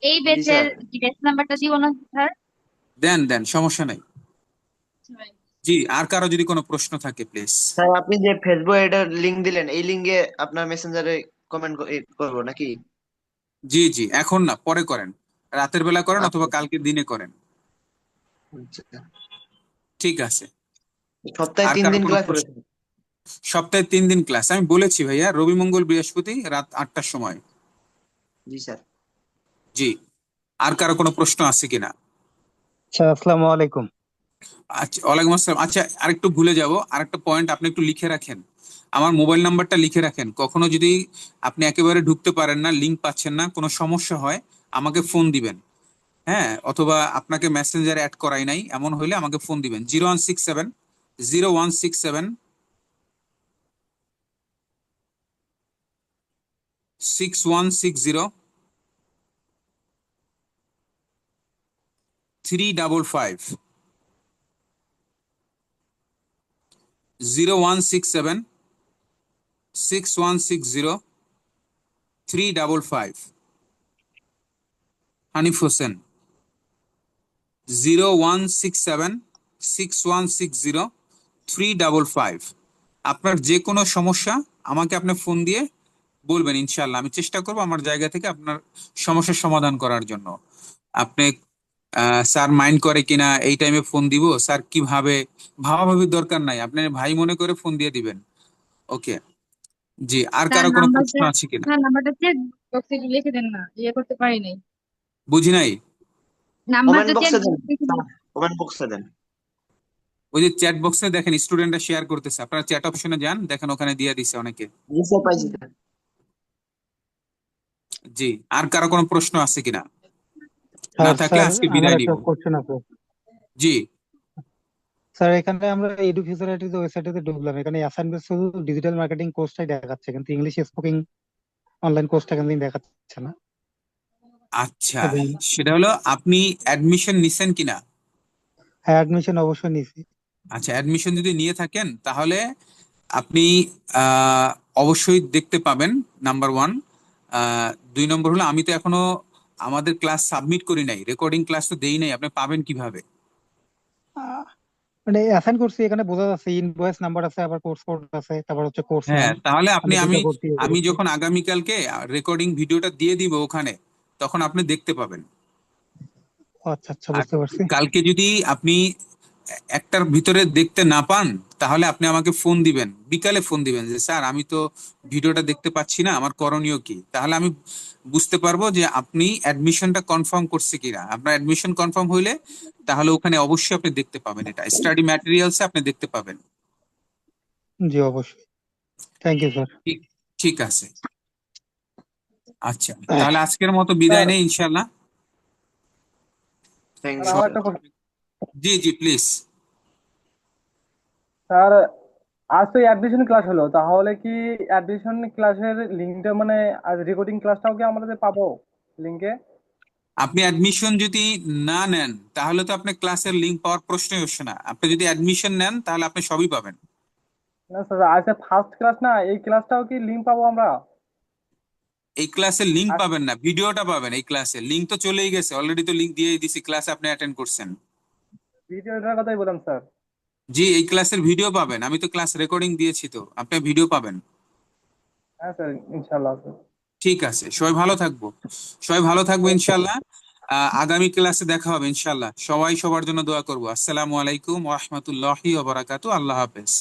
এই জি স্যার। বেসের বেস নাম্বারটা দিব না স্যার? দেন দেন, সমস্যা নাই। আচ্ছা ভাই। জি, আর কারো যদি কোনো প্রশ্ন থাকে প্লিজ। স্যার আপনি যে ফেসবুক আইডির লিঙ্ক দিলেন এই লিঙ্কে আপনার মেসেঞ্জারে কমেন্ট করবো নাকি? জি জি, এখন না, পরে করেন, রাতের বেলা করেন অথবা আচ্ছা কালকে দিনে করেন। আচ্ছা। ঠিক আছে। সপ্তাহে আর 3 দিন কারো কোনো ক্লাস হবে প্রশ্ন? স্যার? সপ্তাহে 3 দিন ক্লাস, আমি বলেছি ভাইয়া, রবি মঙ্গল বৃহস্পতি রাত 8টার সময়। জি স্যার। জি, আর কারো কোনো প্রশ্ন আছে কিনা? স্যার আসসালামু আলাইকুম। আচ্ছা, ওয়ালাইকুম আসসালাম। আচ্ছা, আরেকটু ভুলে যাব, আরেকটা পয়েন্ট আপনি একটু লিখে রাখেন, আমার মোবাইল নাম্বারটা লিখে রাখেন। কখনো যদি আপনি একেবারে ঢুকতে পারেন না, লিংক পাচ্ছেন না, কোনো সমস্যা হয়, আমাকে ফোন দিবেন। হ্যাঁ, অথবা আপনাকে মেসেঞ্জারে অ্যাড করাই নাই এমন হইলে আমাকে ফোন দিবেন। 0167 0167 6160 355 হানিফ হোসেন। 0167 6160 355। আপনার যে কোনো সমস্যা আমাকে আপনি ফোন দিয়ে বলবেন, ইনশাল্লাহ আমি চেষ্টা করবো আমার জায়গা থেকে আপনার সমস্যার সমাধান করার জন্য। আপনি স্যার মাইন্ড করে কিনা এই টাইমে ফোন দিব, স্যার কিভাবে, ভাবাভাবির দরকার নাই, আপনি ভাই মনে করে ফোন দিয়ে দিবেন। ওকে। জি, আর তার কারো কোনো প্রশ্ন নাম্বারটা, আছে কিনা? তার নাম্বারটা চেক বক্সে লিখে দেন না, ইয়ে করতে পারি নাই। বুঝি নাই। কমেন্ট নাম্বারটা চেক বক্সে দেন লিখে স্যার, দিন। কমেন্ট বক্সে দেন। ওই যে চ্যাট বক্সে দেখেন স্টুডেন্টরা শেয়ার করতেছে, আপনারা চ্যাট অপশনে যান, দেখেন ওখানে দিয়ে দিছে অনেকে। জি স্যার, পাইছি স্যার। জি, আর কারো কোনো প্রশ্ন আছে কিনা? না স্যার থাকলে স্যার আজকে আমার বিদায় একটা নিব। কোশ্চেন আছে। জি। স্যার এখানে আমরা এডুফিউচারিটির ওয়েবসাইটে ঢুকলাম, এখানে অ্যাসাইনমেন্ট শুধু ডিজিটাল মার্কেটিং কোর্সটাই দেখাচ্ছে, কিন্তু ইংলিশ স্পিকিং অনলাইন কোর্সটা কেন দেখাচ্ছে না? আচ্ছা, এবং সেটা হলো আপনি অ্যাডমিশন নিছেন কিনা। হ্যাঁ, অ্যাডমিশন অবশ্যই নিয়েছি। আচ্ছা, অ্যাডমিশন যদি নিয়ে থাকেন তাহলে আপনি আহ, অবশ্যই দেখতে পাবেন, নাম্বার ওয়ান। 2 নম্বর হলো, আমি তো এখনো আমাদের ক্লাস সাবমিট করি নাই, রেকর্ডিং ক্লাস তো দেই নাই, আপনি পাবেন কিভাবে? আহ, মানে অ্যাসাইন করছি, এখানে বোঝা যাচ্ছে ইনভয়েস নাম্বার আছে, আবার কোর্স কোড আছে, তারপর হচ্ছে কোর্স হ্যাঁ, নাম। তাহলে আপনি, আমি আমি দুটো ভর্তি আমি করেছি। যখন আগামীকালকে রেকর্ডিং ভিডিওটা দিয়ে দিব ওখানে, তখন আপনি দেখতে পাবেন। ও আচ্ছা আচ্ছা, আর বুঝতে পারছি। কালকে যদি আপনি একটার ভিতরে দেখতে না পান, তাহলে আপনি আমাকে ফোন দিবেন, বিকালে ফোন দিবেন যে স্যার আমি তো ভিডিওটা দেখতে পাচ্ছি না, আমার করণীয় কি। তাহলে আমি বুঝতে পারবো যে আপনি অ্যাডমিশনটা কনফার্ম করছে কিনা। আপনার অ্যাডমিশন কনফার্ম হইলে তাহলে ওখানে অবশ্যই আপনি দেখতে পাবেন, এটা স্টাডি ম্যাটেরিয়ালসে আপনি দেখতে পাবেন। জি অবশ্যই। Thank you sir. ঠিক ঠিক আছে। আচ্ছা, তাহলে আজকের মতো বিদায় স্যার নেই ইনশাল্লাহ। থ্যাংক স্যার ইউ আমার স্যার। একটা প্রশ্ন। জি জি প্লিজ। স্যার আজ তো অ্যাডমিশন ক্লাস হলো, তাহলে কি অ্যাডমিশন ক্লাসের লিঙ্কটা মানে আজ রেকর্ডিং ক্লাসটাও কি আমাদের পাবো লিঙ্কে? আপনি অ্যাডমিশন যদি না নেন তাহলে তো আপনি ক্লাসের লিংক পাওয়ার প্রশ্নই আসে না। আপনি যদি অ্যাডমিশন নেন তাহলে আপনি সবই পাবেন। না স্যার, আজ ফার্স্ট ক্লাস না, এই ক্লাসটাও কি লিঙ্ক পাবো আমরা? এই ক্লাসের লিংক আর পাবেন না, ভিডিওটা পাবেন। এই ক্লাসের লিংক তো চলেই গেছে, অলরেডি তো লিংক দিয়ে দিছি, ক্লাসে আপনি অ্যাটেন্ড করছেন। ভিডিওটার কথাই বললাম স্যার। জি, এই ক্লাসের ভিডিও পাবেন, আমি তো ক্লাস রেকর্ডিং দিয়েছি, তো আপনি ভিডিও পাবেন। হ্যাঁ স্যার, ইনশাল্লাহ স্যার। ঠিক আছে, সবাই ভালো থাকবো, সবাই ভালো থাকবো ইনশাল্লাহ। আগামী ক্লাসে দেখা হবে ইনশাল্লাহ। সবাই সবার জন্য দোয়া করবো। আসসালামু আলাইকুম ওয়া রাহমাতুল্লাহি ওয়া বারাকাতুহু। আল্লাহ হাফেজ।